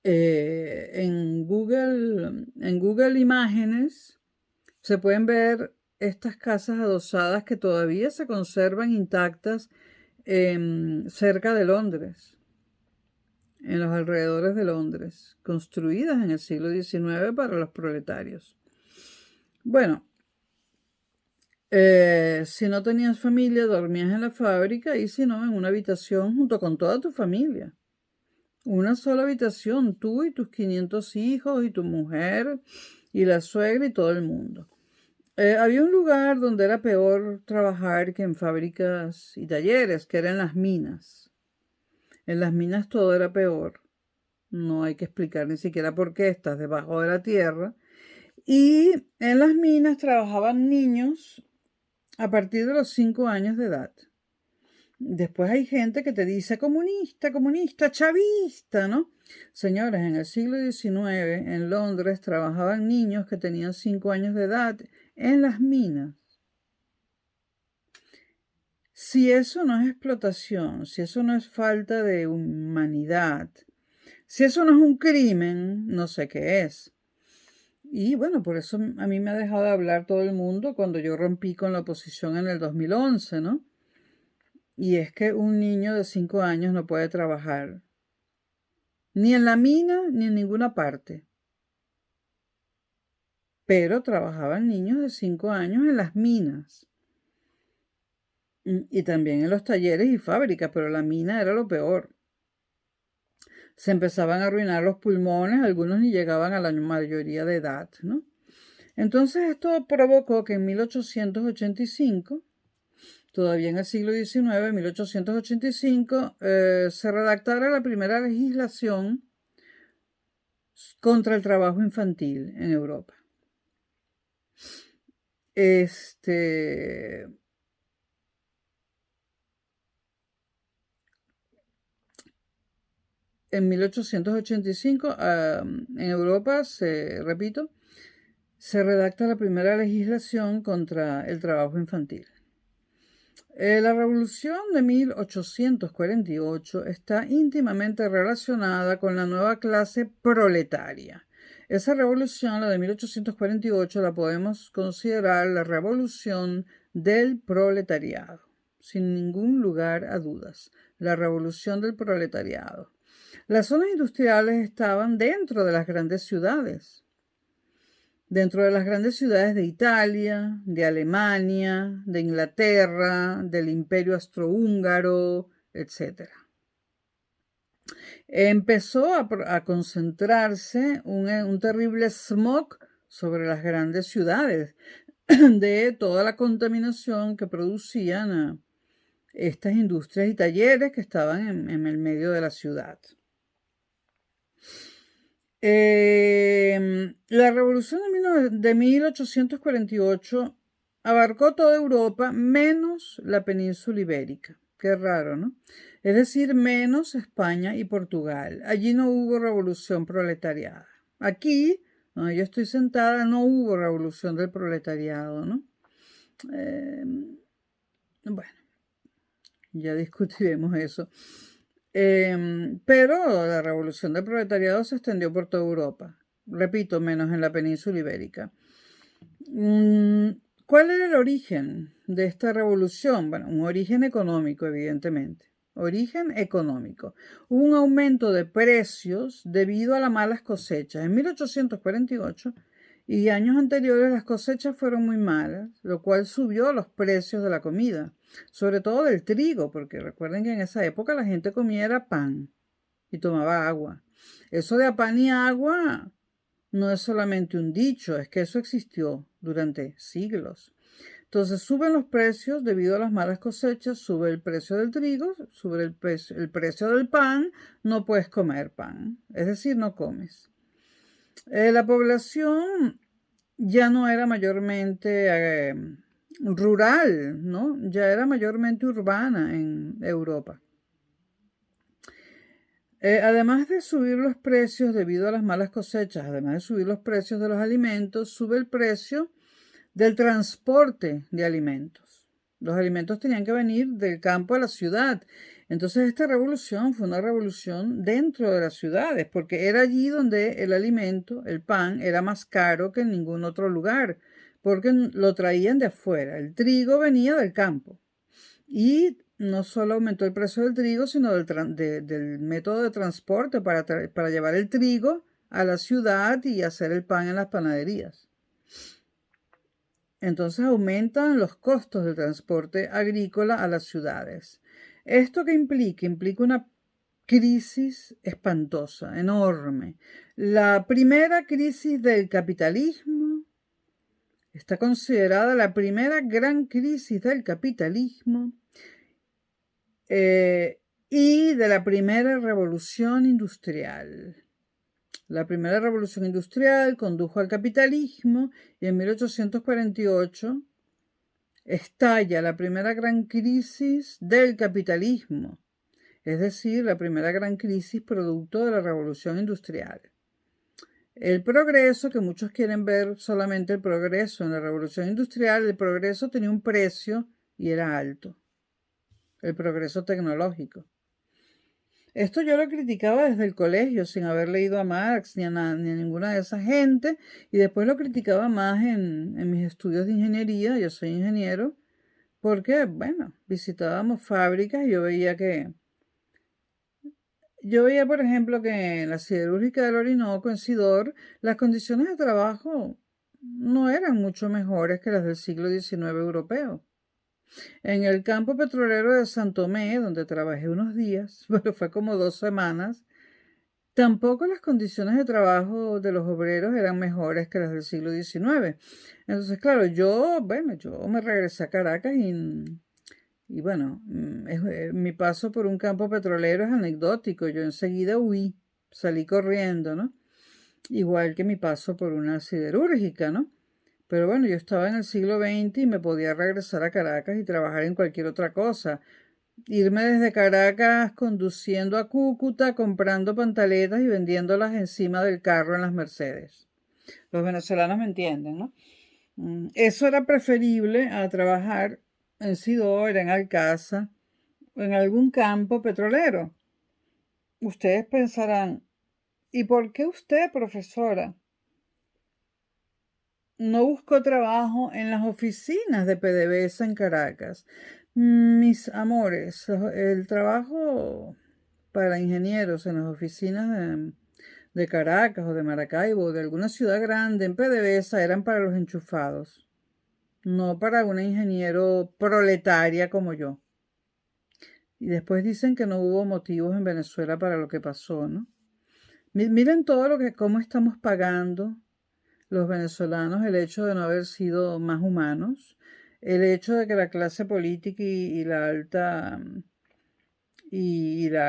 En Google Imágenes se pueden ver estas casas adosadas que todavía se conservan intactas cerca de Londres, en los alrededores de Londres, construidas en el siglo XIX para los proletarios. Bueno, si no tenías familia, dormías en la fábrica y si no, en una habitación junto con toda tu familia. Una sola habitación, tú y tus 500 hijos y tu mujer y la suegra y todo el mundo. Había un lugar donde era peor trabajar que en fábricas y talleres, que eran las minas. En las minas todo era peor. No hay que explicar ni siquiera por qué, estás debajo de la tierra. Y en las minas trabajaban niños a partir de los 5 años de edad. Después hay gente que te dice comunista, comunista, chavista, ¿no? Señores, en el siglo XIX en Londres trabajaban niños que tenían 5 años de edad en las minas. Si eso no es explotación, si eso no es falta de humanidad, si eso no es un crimen, no sé qué es. Y bueno, por eso a mí me ha dejado de hablar todo el mundo cuando yo rompí con la oposición en el 2011, ¿no? Y es que un niño de 5 años no puede trabajar ni en la mina ni en ninguna parte. pero trabajaban niños de 5 años en las minas y también en los talleres y fábricas, pero la mina era lo peor. Se empezaban a arruinar los pulmones, algunos ni llegaban a la mayoría de edad, ¿no? Entonces esto provocó que en 1885, todavía en el siglo XIX, 1885, se redactara la primera legislación contra el trabajo infantil en Europa. En 1885, en Europa, repito, se redacta la primera legislación contra el trabajo infantil. La revolución de 1848 está íntimamente relacionada con la nueva clase proletaria. Esa revolución, la de 1848, la podemos considerar la revolución del proletariado, sin ningún lugar a dudas, la revolución del proletariado. Las zonas industriales estaban dentro de las grandes ciudades. Dentro de las grandes ciudades de Italia, de Alemania, de Inglaterra, del Imperio Austrohúngaro, etc. Empezó a concentrarse un terrible smog sobre las grandes ciudades de toda la contaminación que producían estas industrias y talleres que estaban en el medio de la ciudad. La revolución de 1848 abarcó toda Europa menos la península ibérica. Qué raro, ¿no? Es decir, menos España y Portugal. Allí no hubo revolución proletariada. Aquí, donde yo estoy sentada, no hubo revolución del proletariado, ¿no? Bueno, ya discutiremos eso. Pero la revolución del proletariado se extendió por toda Europa, repito, menos en la península ibérica. ¿Cuál era el origen de esta revolución? Bueno, un origen económico, evidentemente. Origen económico. Hubo un aumento de precios debido a las malas cosechas. En 1848 y años anteriores las cosechas fueron muy malas, lo cual subió los precios de la comida, sobre todo del trigo, porque recuerden que en esa época la gente comía era pan y tomaba agua. Eso de a pan y agua no es solamente un dicho, es que eso existió durante siglos. Entonces suben los precios debido a las malas cosechas, sube el precio del trigo, sube el precio del pan, no puedes comer pan, es decir, no comes. La población ya no era mayormente rural, ¿no? Ya era mayormente urbana en Europa. Además de subir los precios debido a las malas cosechas, además de subir los precios de los alimentos, sube el precio del transporte de alimentos. Los alimentos tenían que venir del campo a la ciudad. Entonces esta revolución fue una revolución dentro de las ciudades, porque era allí donde el alimento, el pan, era más caro que en ningún otro lugar, porque lo traían de afuera. El trigo venía del campo. Y no solo aumentó el precio del trigo, sino del método de transporte para llevar el trigo a la ciudad y hacer el pan en las panaderías. Entonces aumentan los costos del transporte agrícola a las ciudades. ¿Esto qué implica? Implica una crisis espantosa, enorme. La primera crisis del capitalismo está considerada la primera gran crisis del capitalismo y de la primera revolución industrial. La primera revolución industrial condujo al capitalismo y en 1848 estalla la primera gran crisis del capitalismo, es decir, la primera gran crisis producto de la revolución industrial. El progreso, que muchos quieren ver solamente el progreso en la revolución industrial, el progreso tenía un precio y era alto. El progreso tecnológico. Esto yo lo criticaba desde el colegio, sin haber leído a Marx ni a ninguna de esa gente, y después lo criticaba más en mis estudios de ingeniería. Yo soy ingeniero, porque, bueno, visitábamos fábricas y yo veía, por ejemplo, que en la siderúrgica del Orinoco, en Sidor, las condiciones de trabajo no eran mucho mejores que las del siglo XIX europeo. En el campo petrolero de San Tomé, donde trabajé unos días, pero fue como 2 semanas, tampoco las condiciones de trabajo de los obreros eran mejores que las del siglo XIX. Entonces, claro, yo me regresé a Caracas y bueno, mi paso por un campo petrolero es anecdótico. Yo enseguida huí, salí corriendo, ¿no? Igual que mi paso por una siderúrgica, ¿no? Pero bueno, yo estaba en el siglo XX y me podía regresar a Caracas y trabajar en cualquier otra cosa. Irme desde Caracas conduciendo a Cúcuta, comprando pantaletas y vendiéndolas encima del carro en las Mercedes. Los venezolanos me entienden, ¿no? Eso era preferible a trabajar en Sidora, en Alcázar, en algún campo petrolero. Ustedes pensarán, ¿y por qué usted, profesora, no buscó trabajo en las oficinas de PDVSA en Caracas? Mis amores, el trabajo para ingenieros en las oficinas de Caracas o de Maracaibo o de alguna ciudad grande en PDVSA eran para los enchufados, no para una ingeniero proletaria como yo. Y después dicen que no hubo motivos en Venezuela para lo que pasó, ¿no? Miren cómo estamos pagando los venezolanos el hecho de no haber sido más humanos, el hecho de que la clase política y la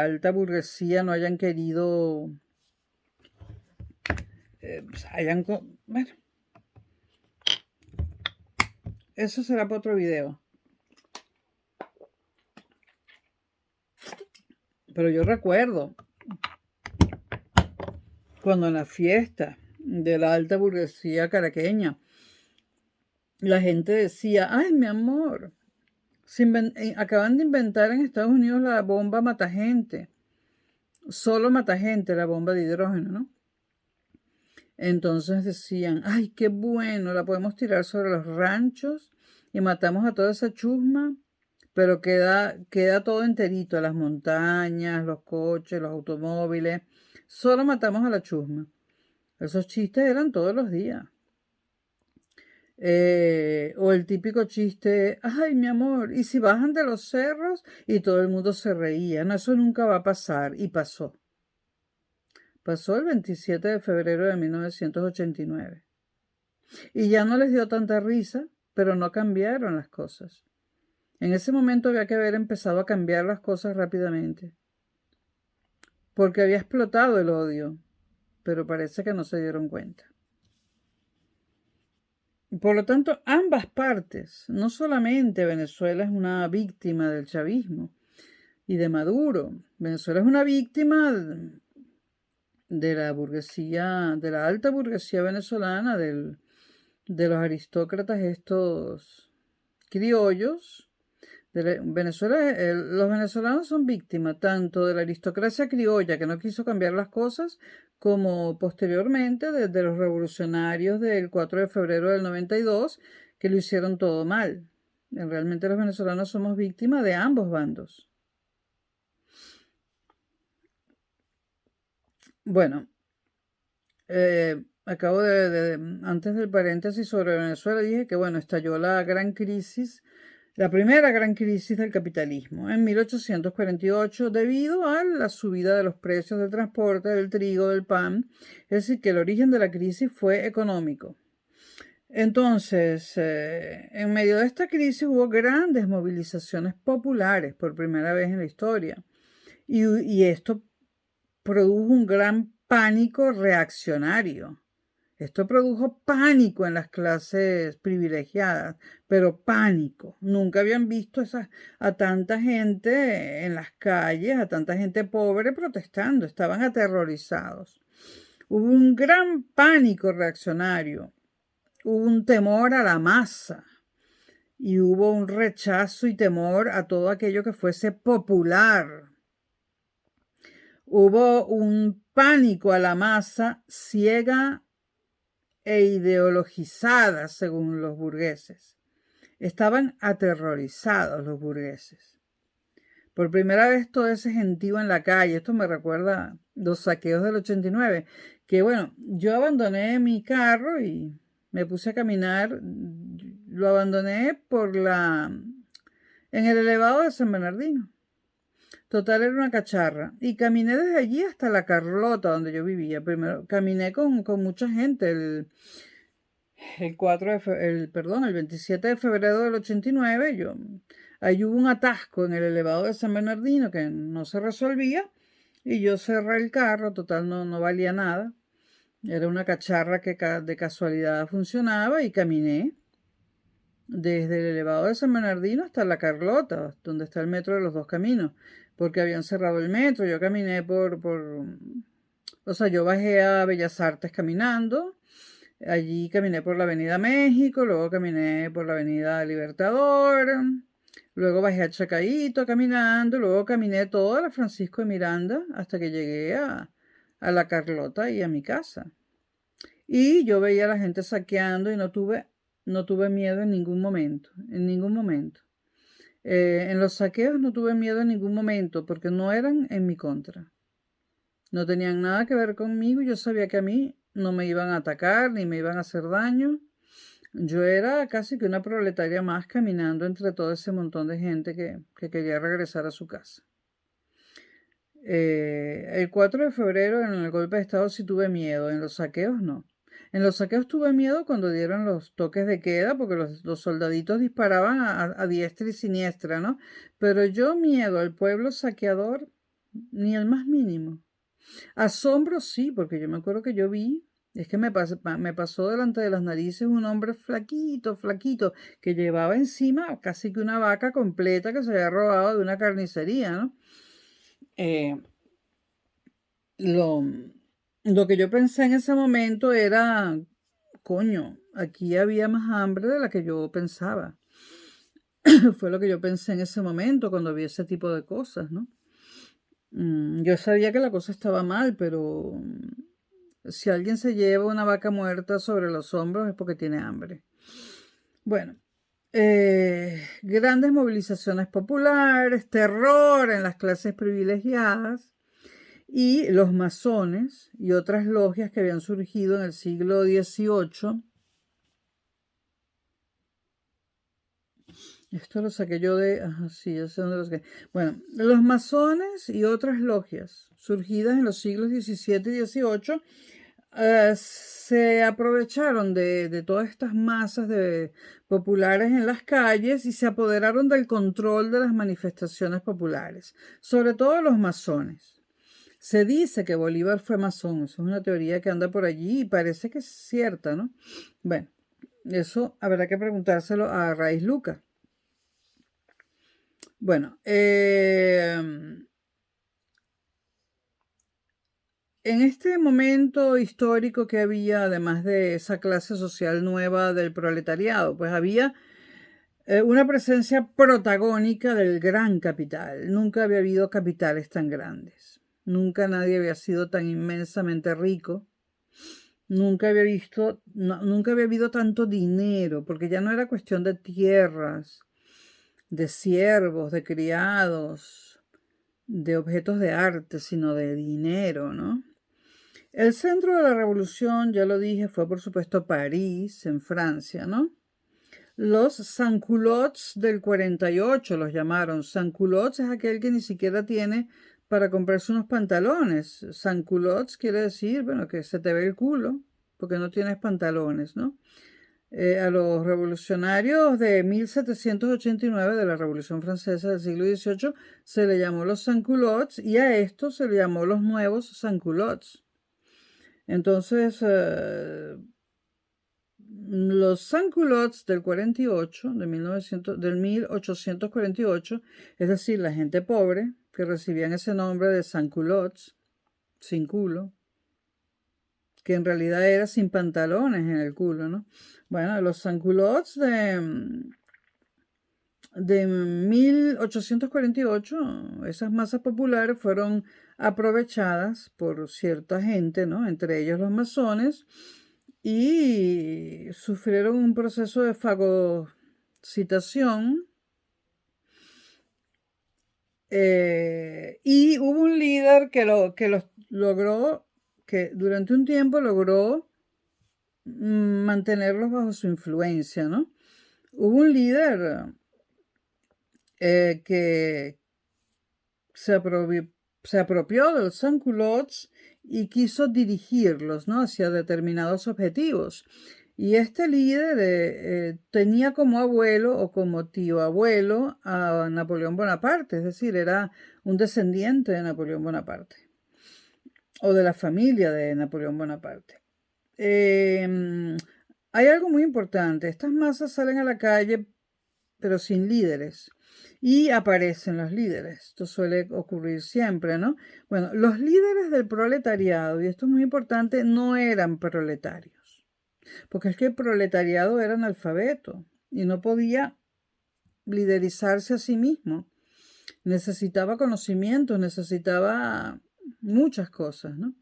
alta burguesía no hayan querido, bueno, eso será para otro video. Pero yo recuerdo cuando en la fiesta de la alta burguesía caraqueña, la gente decía, ay, mi amor, acaban de inventar en Estados Unidos la bomba matagente. Solo matagente, la bomba de hidrógeno, ¿no? Entonces decían, ay, qué bueno, la podemos tirar sobre los ranchos y matamos a toda esa chusma, pero queda todo enterito, las montañas, los coches, los automóviles. Solo matamos a la chusma. Esos chistes eran todos los días. O el típico chiste, ay, mi amor, ¿y si bajan de los cerros? Y todo el mundo se reía. No, eso nunca va a pasar. Y pasó. Pasó el 27 de febrero de 1989. Y ya no les dio tanta risa, pero no cambiaron las cosas. En ese momento había que haber empezado a cambiar las cosas rápidamente. Porque había explotado el odio. Pero parece que no se dieron cuenta. Por lo tanto, ambas partes, no solamente Venezuela es una víctima del chavismo y de Maduro, Venezuela es una víctima de la burguesía, de la alta burguesía venezolana, de los aristócratas estos criollos. Venezuela, los venezolanos son víctimas tanto de la aristocracia criolla que no quiso cambiar las cosas, como posteriormente de los revolucionarios del 4 de febrero del 92, que lo hicieron todo mal. Realmente los venezolanos somos víctimas de ambos bandos. Bueno, antes del paréntesis sobre Venezuela, dije que, bueno, estalló la gran crisis, la primera gran crisis del capitalismo en 1848 debido a la subida de los precios del transporte, del trigo, del pan. Es decir, que el origen de la crisis fue económico. Entonces, en medio de esta crisis hubo grandes movilizaciones populares por primera vez en la historia. Y esto produjo un gran pánico reaccionario. Esto produjo pánico en las clases privilegiadas, pero pánico. Nunca habían visto a tanta gente en las calles, a tanta gente pobre protestando, estaban aterrorizados. Hubo un gran pánico reaccionario, hubo un temor a la masa y hubo un rechazo y temor a todo aquello que fuese popular. Hubo un pánico a la masa ciega e ideologizada según los burgueses. Estaban aterrorizados los burgueses. Por primera vez todo ese gentío en la calle, esto me recuerda los saqueos del 89, que bueno, yo abandoné mi carro y Me puse a caminar, lo abandoné en el elevado de San Bernardino. Total, era una cacharra. Y caminé desde allí hasta La Carlota, donde yo vivía. Primero, caminé con mucha gente. El 27 de febrero del 89, ahí hubo un atasco en el elevado de San Bernardino que no se resolvía. Y yo cerré el carro, total, no valía nada. Era una cacharra que de casualidad funcionaba y caminé desde el elevado de San Bernardino hasta La Carlota, donde está el metro de los Dos Caminos, porque habían cerrado el metro. Yo caminé o sea, yo bajé a Bellas Artes caminando, allí caminé por la Avenida México, luego caminé por la Avenida Libertador, luego bajé a Chacaíto caminando, luego caminé toda la Francisco de Miranda hasta que llegué a La Carlota y a mi casa. Y yo veía a la gente saqueando y no tuve miedo en ningún momento, en ningún momento. En los saqueos no tuve miedo en ningún momento porque no eran en mi contra. No tenían nada que ver conmigo y yo sabía que a mí no me iban a atacar ni me iban a hacer daño. Yo era casi que una proletaria más caminando entre todo ese montón de gente que quería regresar a su casa. El 4 de febrero en el golpe de Estado sí tuve miedo, en los saqueos no. En los saqueos tuve miedo cuando dieron los toques de queda, porque los soldaditos disparaban a diestra y siniestra, ¿no? Pero yo miedo al pueblo saqueador, ni el más mínimo. Asombro sí, porque yo me acuerdo que yo vi, es que me pasó delante de las narices un hombre flaquito, flaquito, que llevaba encima casi que una vaca completa que se había robado de una carnicería, ¿no? Eh, lo, lo que yo pensé en ese momento era, coño, aquí había más hambre de la que yo pensaba. Fue lo que yo pensé en ese momento cuando vi ese tipo de cosas, ¿no? Yo sabía que la cosa estaba mal, pero si alguien se lleva una vaca muerta sobre los hombros es porque tiene hambre. Bueno, grandes movilizaciones populares, terror en las clases privilegiadas y los masones y otras logias que habían surgido en el siglo XVIII. Esto lo saqué yo de... Ajá, sí, yo sé dónde lo saqué. Bueno, los masones y otras logias surgidas en los siglos XVII y XVIII se aprovecharon de todas estas masas populares en las calles y se apoderaron del control de las manifestaciones populares, sobre todo los masones. Se dice que Bolívar fue masón, eso es una teoría que anda por allí y parece que es cierta, ¿no? Bueno, eso habrá que preguntárselo a Raíz Luca. Bueno, en este momento histórico que había, además de esa clase social nueva del proletariado, pues había una presencia protagónica del gran capital. Nunca había habido capitales tan grandes. Nunca nadie había sido tan inmensamente rico. Nunca había habido tanto dinero, porque ya no era cuestión de tierras, de siervos, de criados, de objetos de arte, sino de dinero, ¿no? El centro de la revolución, ya lo dije, fue por supuesto París, en Francia, ¿no? Los sans-culottes del 48 los llamaron. Sans-culottes es aquel que ni siquiera tiene para comprarse unos pantalones. Sans-culottes quiere decir, bueno, que se te ve el culo porque no tienes pantalones, ¿no? A los revolucionarios de 1789 de la Revolución Francesa del siglo XVIII se le llamó los sans-culottes y a estos se le llamó los nuevos sans-culottes. Entonces, los sans-culottes del 48, del 1848, es decir, la gente pobre que recibían ese nombre de sans-culottes, sin culo, que en realidad era sin pantalones en el culo, ¿no? Bueno, los sans-culottes de 1848, esas masas populares fueron aprovechadas por cierta gente, ¿no? Entre ellos los masones, y sufrieron un proceso de fagocitación. Y hubo un líder que los logró, que durante un tiempo logró mantenerlos bajo su influencia, ¿no? Hubo un líder que se apropió de los sans-culottes y quiso dirigirlos, ¿no?, hacia determinados objetivos. Y este líder tenía como abuelo o como tío abuelo a Napoleón Bonaparte, es decir, era un descendiente de Napoleón Bonaparte o de la familia de Napoleón Bonaparte. Hay algo muy importante, estas masas salen a la calle pero sin líderes. Y aparecen los líderes. Esto suele ocurrir siempre, ¿no? Bueno, los líderes del proletariado, y esto es muy importante, no eran proletarios. Porque es que el proletariado era analfabeto y no podía liderizarse a sí mismo. Necesitaba conocimiento, necesitaba muchas cosas, ¿no?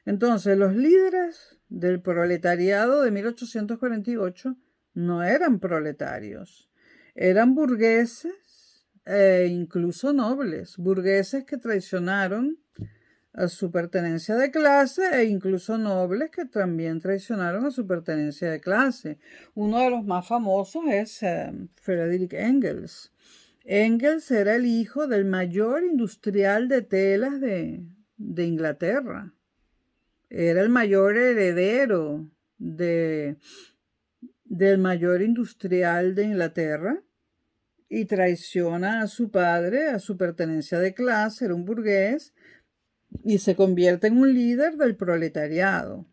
Entonces, los líderes del proletariado de 1848 no eran proletarios, eran burgueses e incluso nobles, burgueses que traicionaron a su pertenencia de clase e incluso nobles que también traicionaron a su pertenencia de clase. Uno de los más famosos es Friedrich Engels. Engels era el hijo del mayor industrial de telas de Inglaterra. Era el mayor heredero del mayor industrial de Inglaterra y traiciona a su padre, a su pertenencia de clase, era un burgués, y se convierte en un líder del proletariado.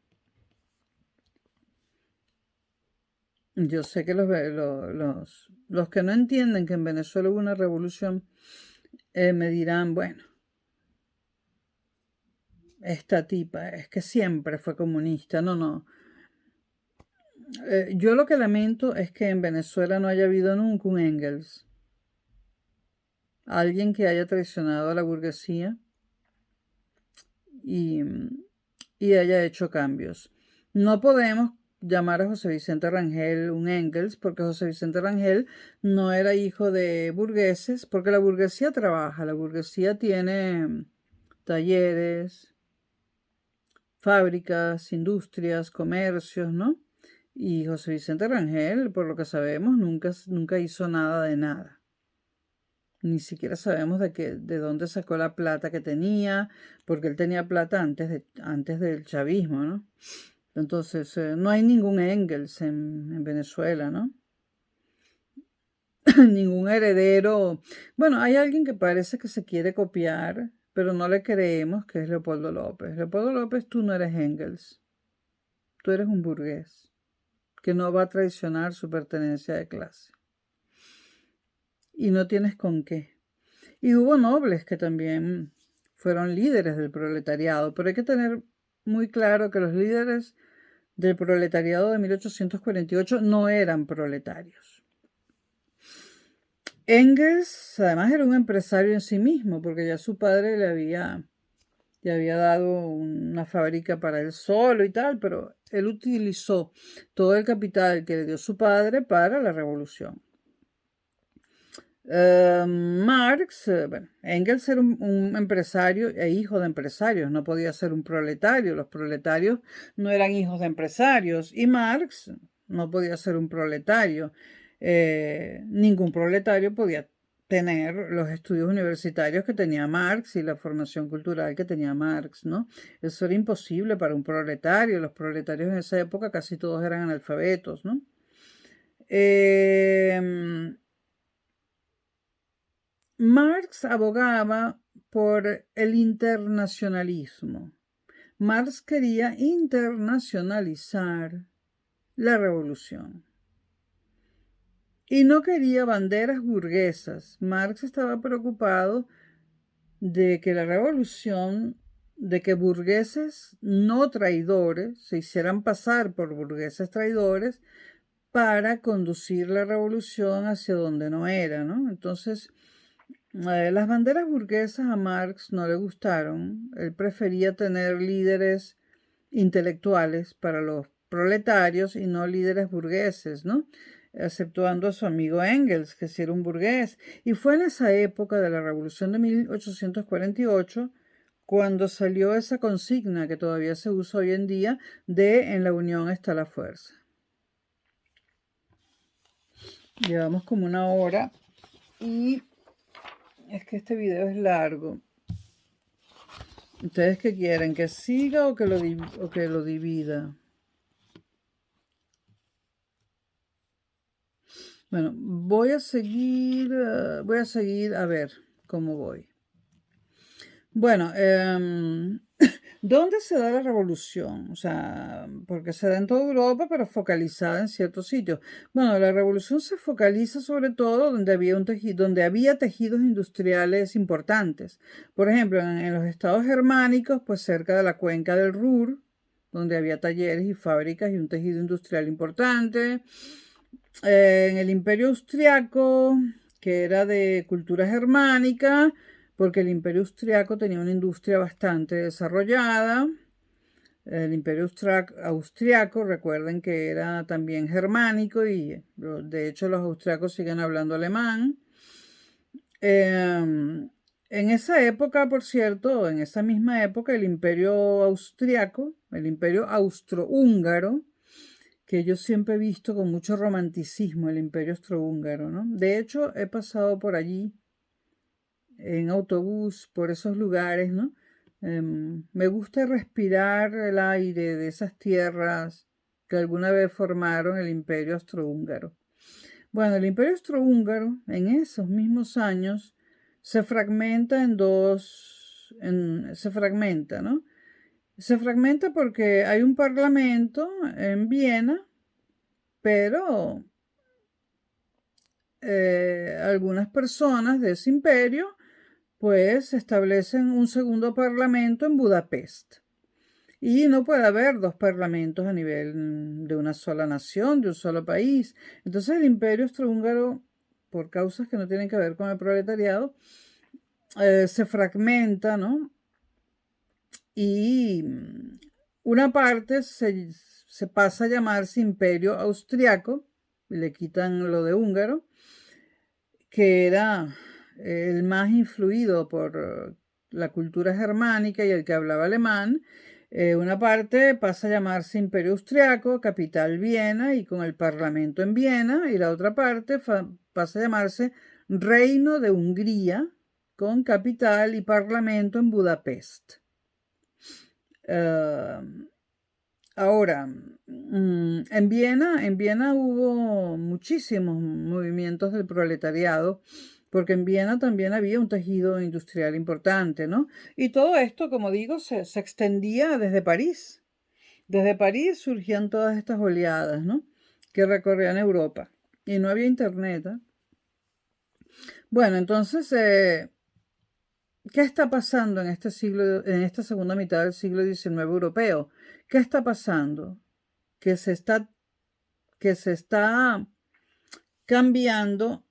Yo sé que los que no entienden que en Venezuela hubo una revolución me dirán, bueno, esta tipa es que siempre fue comunista. No. Yo lo que lamento es que en Venezuela no haya habido nunca un Engels. Alguien que haya traicionado a la burguesía y haya hecho cambios. No podemos llamar a José Vicente Rangel un Engels, porque José Vicente Rangel no era hijo de burgueses, porque la burguesía trabaja, la burguesía tiene talleres, fábricas, industrias, comercios, ¿no? Y José Vicente Rangel, por lo que sabemos, nunca hizo nada de nada. Ni siquiera sabemos de dónde sacó la plata que tenía, porque él tenía plata antes del chavismo, ¿no? Entonces, no hay ningún Engels en Venezuela, ¿no? Ningún heredero. Bueno, hay alguien que parece que se quiere copiar, pero no le creemos, que es Leopoldo López. Leopoldo López, tú no eres Engels. Tú eres un burgués que no va a traicionar su pertenencia de clase. Y no tienes con qué. Y hubo nobles que también fueron líderes del proletariado, pero hay que tener muy claro que los líderes del proletariado de 1848 no eran proletarios. Engels, además, era un empresario en sí mismo, porque ya su padre le había dado una fábrica para él solo y tal, pero él utilizó todo el capital que le dio su padre para la revolución. Marx, Engels era un empresario e hijo de empresarios, no podía ser un proletario, los proletarios no eran hijos de empresarios, y Marx no podía ser un proletario. Ningún proletario podía tener los estudios universitarios que tenía Marx y la formación cultural que tenía Marx, ¿no? Eso era imposible para un proletario. Los proletarios en esa época casi todos eran analfabetos, ¿no? Marx abogaba por el internacionalismo. Marx quería internacionalizar la revolución. Y no quería banderas burguesas. Marx estaba preocupado de que la revolución, de que burgueses no traidores se hicieran pasar por burgueses traidores para conducir la revolución hacia donde no era, ¿no? Entonces, las banderas burguesas a Marx no le gustaron. Él prefería tener líderes intelectuales para los proletarios y no líderes burgueses, ¿no? Exceptuando a su amigo Engels, que sí era un burgués. Y fue en esa época de la Revolución de 1848 cuando salió esa consigna que todavía se usa hoy en día de en la unión está la fuerza. Llevamos como una hora y es que este video es largo. ¿Ustedes qué quieren? ¿Que siga o que lo divida? Bueno, voy a seguir a ver cómo voy. Bueno, ¿dónde se da la revolución? O sea, porque se da en toda Europa, pero focalizada en ciertos sitios. Bueno, la revolución se focaliza sobre todo donde había tejidos industriales importantes. Por ejemplo, en los estados germánicos, pues cerca de la cuenca del Ruhr, donde había talleres y fábricas y un tejido industrial importante. En el Imperio Austriaco, que era de cultura germánica, porque el Imperio Austriaco tenía una industria bastante desarrollada. El Imperio Austriaco, recuerden que era también germánico y de hecho los austriacos siguen hablando alemán. En esa época, por cierto, en esa misma época, el Imperio Austriaco, el Imperio Austrohúngaro, que yo siempre he visto con mucho romanticismo el Imperio Austrohúngaro, ¿no? De hecho, he pasado por allí en autobús, por esos lugares, ¿no? Me gusta respirar el aire de esas tierras que alguna vez formaron el Imperio Austrohúngaro. Bueno, el Imperio Austrohúngaro en esos mismos años se fragmenta en dos, se fragmenta, ¿no? Se fragmenta porque hay un parlamento en Viena, pero algunas personas de ese imperio pues establecen un segundo parlamento en Budapest. Y no puede haber dos parlamentos a nivel de una sola nación, de un solo país. Entonces el imperio austrohúngaro, por causas que no tienen que ver con el proletariado, se fragmenta, ¿no? Y una parte se pasa a llamarse Imperio Austriaco, y le quitan lo de húngaro, que era el más influido por la cultura germánica y el que hablaba alemán. Una parte pasa a llamarse Imperio Austriaco, capital Viena y con el parlamento en Viena, y la otra parte pasa a llamarse Reino de Hungría, con capital y parlamento en Budapest. Ahora, en Viena hubo muchísimos movimientos del proletariado, porque en Viena también había un tejido industrial importante, ¿no? Y todo esto, como digo, se extendía desde París. Desde París surgían todas estas oleadas, ¿no? Que recorrían Europa. Y no había internet, ¿eh? Bueno, entonces, ¿qué está pasando en este siglo, en esta segunda mitad del siglo XIX europeo? ¿Qué está pasando? Que se está cambiando,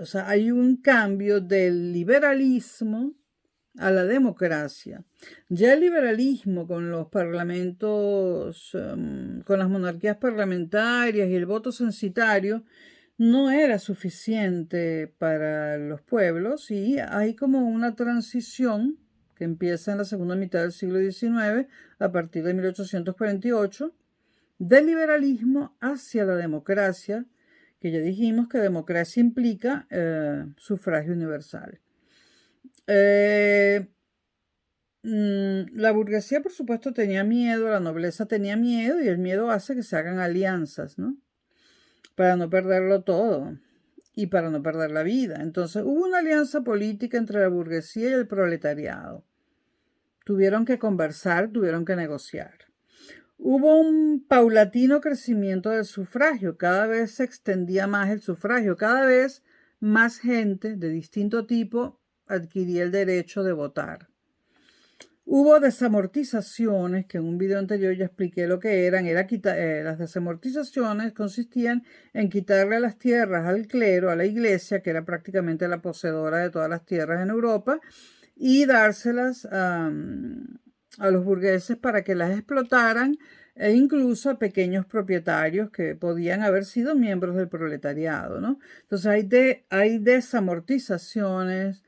o sea, hay un cambio del liberalismo a la democracia. Ya el liberalismo con los parlamentos, con las monarquías parlamentarias y el voto censitario, no era suficiente para los pueblos y hay como una transición que empieza en la segunda mitad del siglo XIX, a partir de 1848, del liberalismo hacia la democracia, que ya dijimos que democracia implica sufragio universal. La burguesía, por supuesto, tenía miedo, la nobleza tenía miedo y el miedo hace que se hagan alianzas, ¿no? Para no perderlo todo y para no perder la vida. Entonces hubo una alianza política entre la burguesía y el proletariado. Tuvieron que conversar, tuvieron que negociar. Hubo un paulatino crecimiento del sufragio, cada vez se extendía más el sufragio, cada vez más gente de distinto tipo adquiría el derecho de votar. Hubo desamortizaciones, que en un video anterior ya expliqué lo que eran. Las desamortizaciones consistían en quitarle las tierras al clero, a la iglesia, que era prácticamente la poseedora de todas las tierras en Europa, y dárselas a los burgueses para que las explotaran, e incluso a pequeños propietarios que podían haber sido miembros del proletariado, ¿no? Entonces hay desamortizaciones,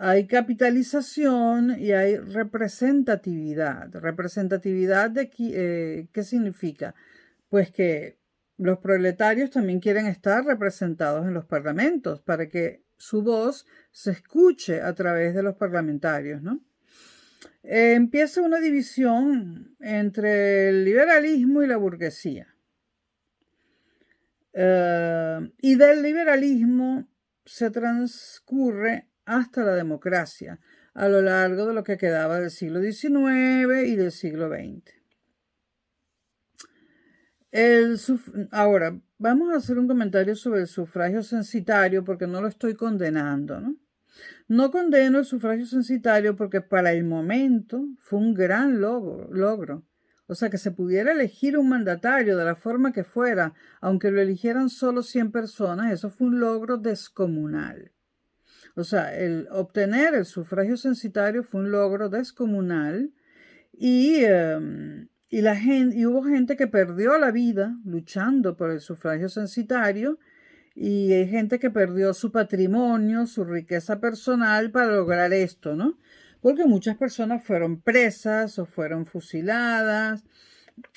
hay capitalización y hay representatividad. ¿Representatividad de qué significa? Pues que los proletarios también quieren estar representados en los parlamentos para que su voz se escuche a través de los parlamentarios, ¿no? Empieza una división entre el liberalismo y la burguesía. Y del liberalismo se transcurre hasta la democracia a lo largo de lo que quedaba del siglo XIX y del siglo XX. Ahora, vamos a hacer un comentario sobre el sufragio censitario porque no lo estoy condenando, ¿no? No condeno el sufragio censitario porque para el momento fue un gran logro. O sea, que se pudiera elegir un mandatario de la forma que fuera, aunque lo eligieran solo 100 personas, eso fue un logro descomunal. O sea, el obtener el sufragio censitario fue un logro descomunal y hubo gente que perdió la vida luchando por el sufragio censitario y hay gente que perdió su patrimonio, su riqueza personal para lograr esto, ¿no? Porque muchas personas fueron presas o fueron fusiladas.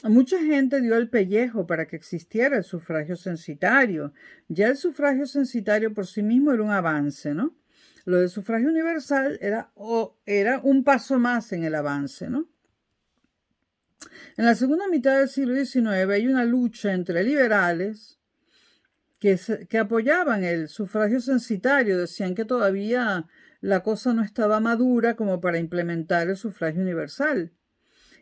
Mucha gente dio el pellejo para que existiera el sufragio censitario. Ya el sufragio censitario por sí mismo era un avance, ¿no? Lo del sufragio universal era un paso más en el avance, ¿no? En la segunda mitad del siglo XIX hay una lucha entre liberales que apoyaban el sufragio censitario, decían que todavía la cosa no estaba madura como para implementar el sufragio universal.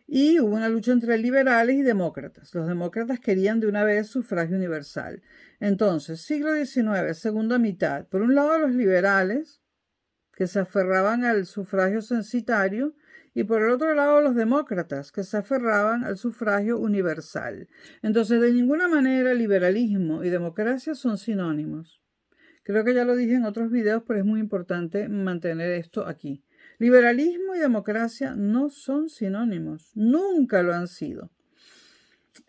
Y hubo una lucha entre liberales y demócratas. Los demócratas querían de una vez sufragio universal. Entonces, siglo XIX, segunda mitad. Por un lado, los liberales, que se aferraban al sufragio censitario, y por el otro lado los demócratas, que se aferraban al sufragio universal. Entonces, de ninguna manera liberalismo y democracia son sinónimos. Creo que ya lo dije en otros videos, pero es muy importante mantener esto aquí. Liberalismo y democracia no son sinónimos, nunca lo han sido.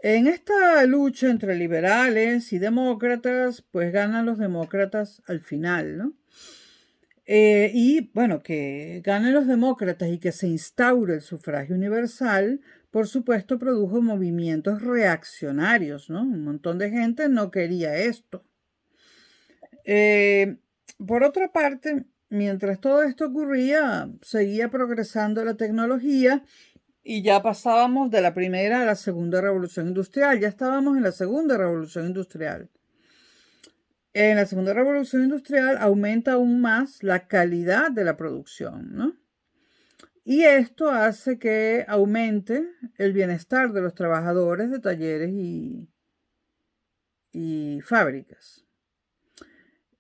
En esta lucha entre liberales y demócratas, pues ganan los demócratas al final, ¿no? Y bueno, que ganen los demócratas y que se instaure el sufragio universal, por supuesto, produjo movimientos reaccionarios, ¿no? Un montón de gente no quería esto. Por otra parte, mientras todo esto ocurría, seguía progresando la tecnología y ya pasábamos de la primera a la segunda revolución industrial. Ya estábamos en la segunda revolución industrial. En la segunda revolución industrial aumenta aún más la calidad de la producción, ¿no? Y esto hace que aumente el bienestar de los trabajadores de talleres y fábricas.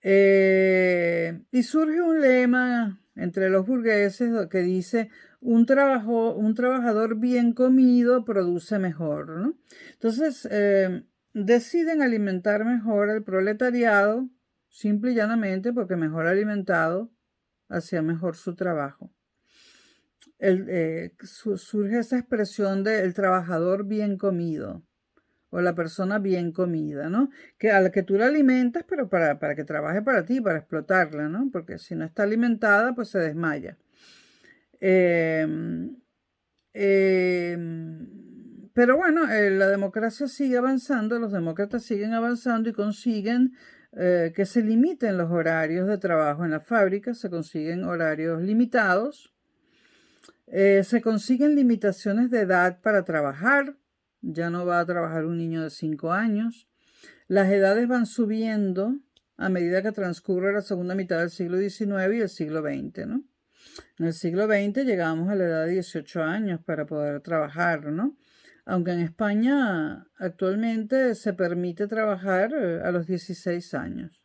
Y surge un lema entre los burgueses que dice un trabajador bien comido produce mejor, ¿no? Entonces, deciden alimentar mejor al proletariado, simple y llanamente porque mejor alimentado hacía mejor su trabajo. Surge esa expresión del trabajador bien comido o la persona bien comida, ¿no? A la que tú la alimentas, pero para que trabaje para ti, para explotarla, ¿no? Porque si no está alimentada, pues se desmaya. Pero bueno, la democracia sigue avanzando, los demócratas siguen avanzando y consiguen que se limiten los horarios de trabajo en las fábricas, se consiguen horarios limitados, se consiguen limitaciones de edad para trabajar, ya no va a trabajar un niño de 5 años, las edades van subiendo a medida que transcurre la segunda mitad del siglo XIX y el siglo XX, ¿no? En el siglo XX llegamos a la edad de 18 años para poder trabajar, ¿no? Aunque en España actualmente se permite trabajar a los 16 años.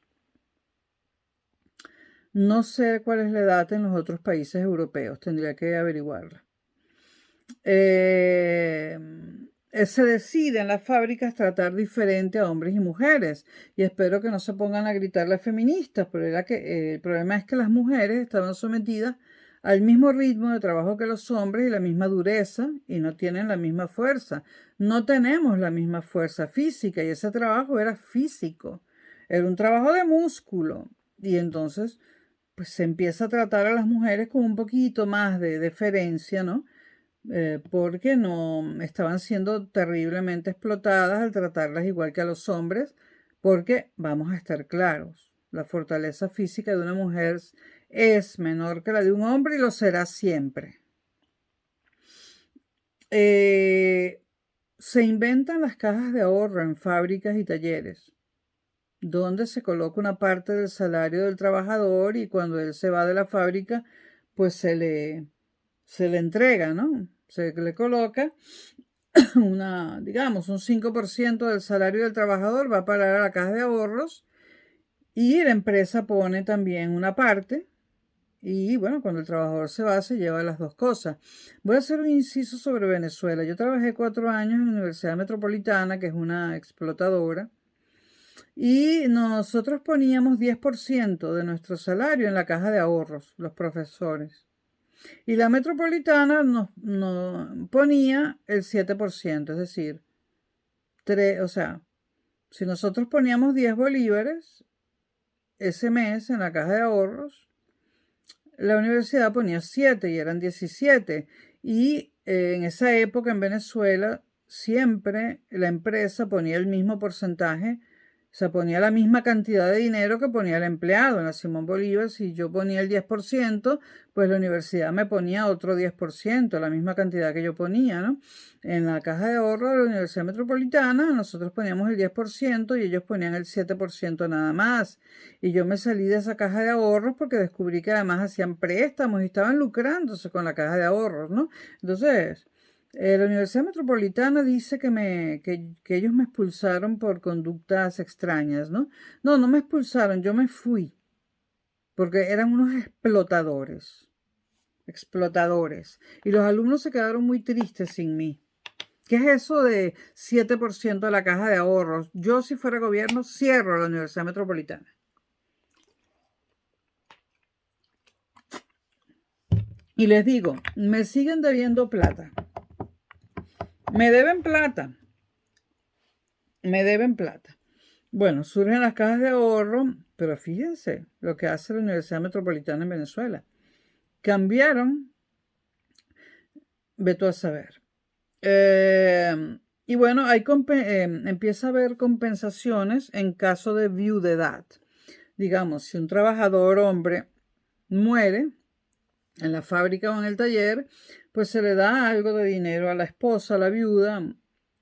No sé cuál es la edad en los otros países europeos, tendría que averiguarla. Se decide en las fábricas tratar diferente a hombres y mujeres. Y espero que no se pongan a gritar las feministas, pero el problema es que las mujeres estaban sometidas al mismo ritmo de trabajo que los hombres y la misma dureza y no tienen la misma fuerza. No tenemos la misma fuerza física y ese trabajo era físico. Era un trabajo de músculo. Y entonces pues se empieza a tratar a las mujeres con un poquito más de deferencia, ¿no? Porque no estaban siendo terriblemente explotadas al tratarlas igual que a los hombres, porque vamos a estar claros, la fortaleza física de una mujer es menor que la de un hombre y lo será siempre. Se inventan las cajas de ahorro en fábricas y talleres, donde se coloca una parte del salario del trabajador y cuando él se va de la fábrica, pues se le entrega, ¿no? Se le coloca digamos, un 5% del salario del trabajador va a parar a la caja de ahorros y la empresa pone también una parte y bueno, cuando el trabajador se va, se lleva las dos cosas. Voy a hacer un inciso sobre Venezuela. Yo trabajé 4 años en la Universidad Metropolitana, que es una explotadora, y nosotros poníamos 10% de nuestro salario en la caja de ahorros, los profesores. Y la Metropolitana nos ponía el 7%, es decir, o sea, si nosotros poníamos 10 bolívares ese mes en la caja de ahorros, la universidad ponía 7 y eran 17. Y en esa época en Venezuela siempre la empresa ponía el mismo porcentaje, o sea, ponía la misma cantidad de dinero que ponía el empleado. En la Simón Bolívar, si yo ponía el 10%, pues la universidad me ponía otro 10%, la misma cantidad que yo ponía, ¿no? En la caja de ahorro de la Universidad Metropolitana, nosotros poníamos el 10% y ellos ponían el 7% nada más. Y yo me salí de esa caja de ahorros porque descubrí que además hacían préstamos y estaban lucrándose con la caja de ahorros, ¿no? Entonces, la Universidad Metropolitana dice que ellos me expulsaron por conductas extrañas, ¿no? No, no me expulsaron, yo me fui, porque eran unos explotadores, explotadores. Y los alumnos se quedaron muy tristes sin mí. ¿Qué es eso de 7% de la caja de ahorros? Yo, si fuera gobierno, cierro la Universidad Metropolitana. Y les digo, me siguen debiendo plata. Me deben plata. Me deben plata. Bueno, surgen las cajas de ahorro, pero fíjense lo que hace la Universidad Metropolitana en Venezuela. Cambiaron, ve tú a saber. Y bueno, empieza a haber compensaciones en caso de viudedad. Digamos, si un trabajador hombre muere en la fábrica o en el taller, pues se le da algo de dinero a la esposa, a la viuda,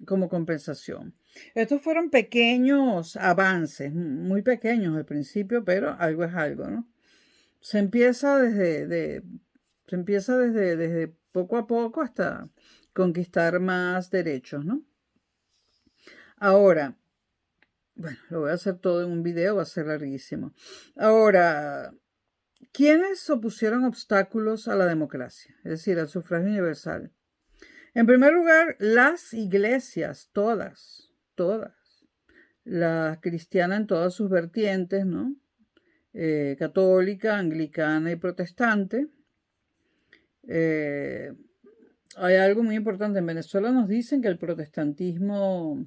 como compensación. Estos fueron pequeños avances, muy pequeños al principio, pero algo es algo, ¿no? Se empieza desde poco a poco hasta conquistar más derechos, ¿no? Ahora, bueno, lo voy a hacer todo en un video, va a ser larguísimo. Ahora, ¿quiénes opusieron obstáculos a la democracia? Es decir, al sufragio universal. En primer lugar, las iglesias, todas. La cristiana en todas sus vertientes, ¿no? Católica, anglicana y protestante. Hay algo muy importante. En Venezuela nos dicen que el protestantismo,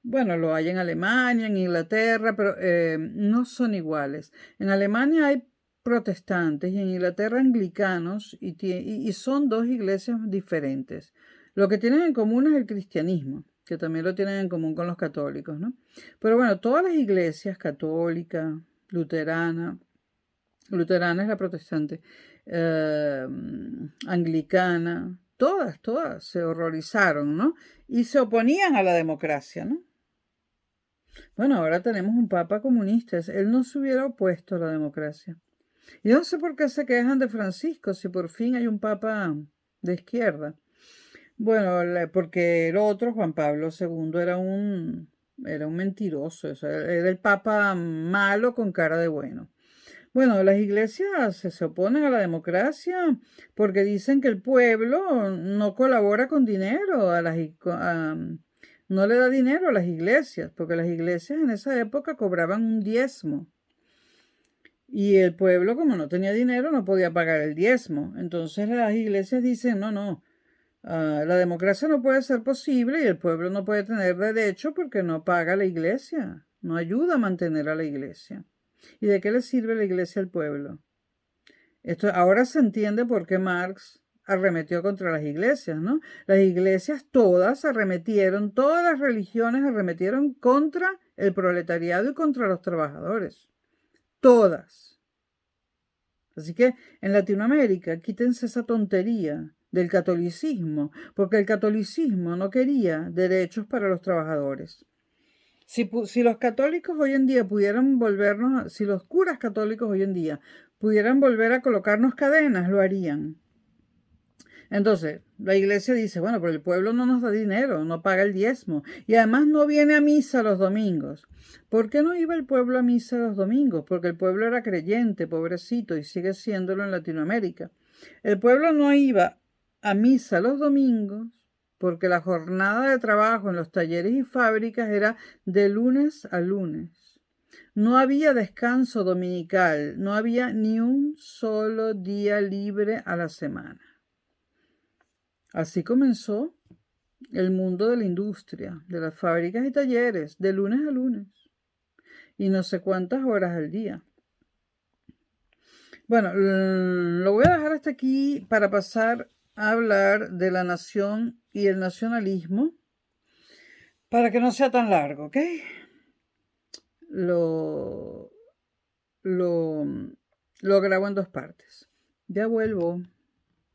bueno, lo hay en Alemania, en Inglaterra, pero no son iguales. En Alemania hay protestantes y en Inglaterra anglicanos y son dos iglesias diferentes. Lo que tienen en común es el cristianismo, que también lo tienen en común con los católicos, ¿no? Pero bueno, todas las iglesias, católica, luterana es la protestante, anglicana, todas se horrorizaron, ¿no? Y se oponían a la democracia, ¿no? Bueno, ahora tenemos un papa comunista, él no se hubiera opuesto a la democracia. Y no sé por qué se quejan de Francisco, si por fin hay un papa de izquierda. Bueno, porque el otro, Juan Pablo II, era un mentiroso, o sea, era el papa malo con cara de bueno. Bueno, las iglesias se oponen a la democracia porque dicen que el pueblo no colabora con dinero, no le da dinero a las iglesias, porque las iglesias en esa época cobraban un diezmo. Y el pueblo, como no tenía dinero, no podía pagar el diezmo. Entonces las iglesias dicen, no, la democracia no puede ser posible y el pueblo no puede tener derecho porque no paga la iglesia, no ayuda a mantener a la iglesia. ¿Y de qué le sirve la iglesia al pueblo? Esto ahora se entiende por qué Marx arremetió contra las iglesias, ¿no? Las iglesias todas arremetieron, todas las religiones arremetieron contra el proletariado y contra los trabajadores. Todas. Así que en Latinoamérica quítense esa tontería del catolicismo, porque el catolicismo no quería derechos para los trabajadores. Si los católicos hoy en día pudieran volvernos, si los curas católicos hoy en día pudieran volver a colocarnos cadenas, lo harían. Entonces, la iglesia dice, bueno, pero el pueblo no nos da dinero, no paga el diezmo y además no viene a misa los domingos. ¿Por qué no iba el pueblo a misa los domingos? Porque el pueblo era creyente, pobrecito, y sigue siéndolo en Latinoamérica. El pueblo no iba a misa los domingos porque la jornada de trabajo en los talleres y fábricas era de lunes a lunes. No había descanso dominical, no había ni un solo día libre a la semana. Así comenzó el mundo de la industria, de las fábricas y talleres, de lunes a lunes, y no sé cuántas horas al día. Bueno, lo voy a dejar hasta aquí para pasar a hablar de la nación y el nacionalismo, para que no sea tan largo, ¿ok? Lo grabo en 2 partes. Ya vuelvo.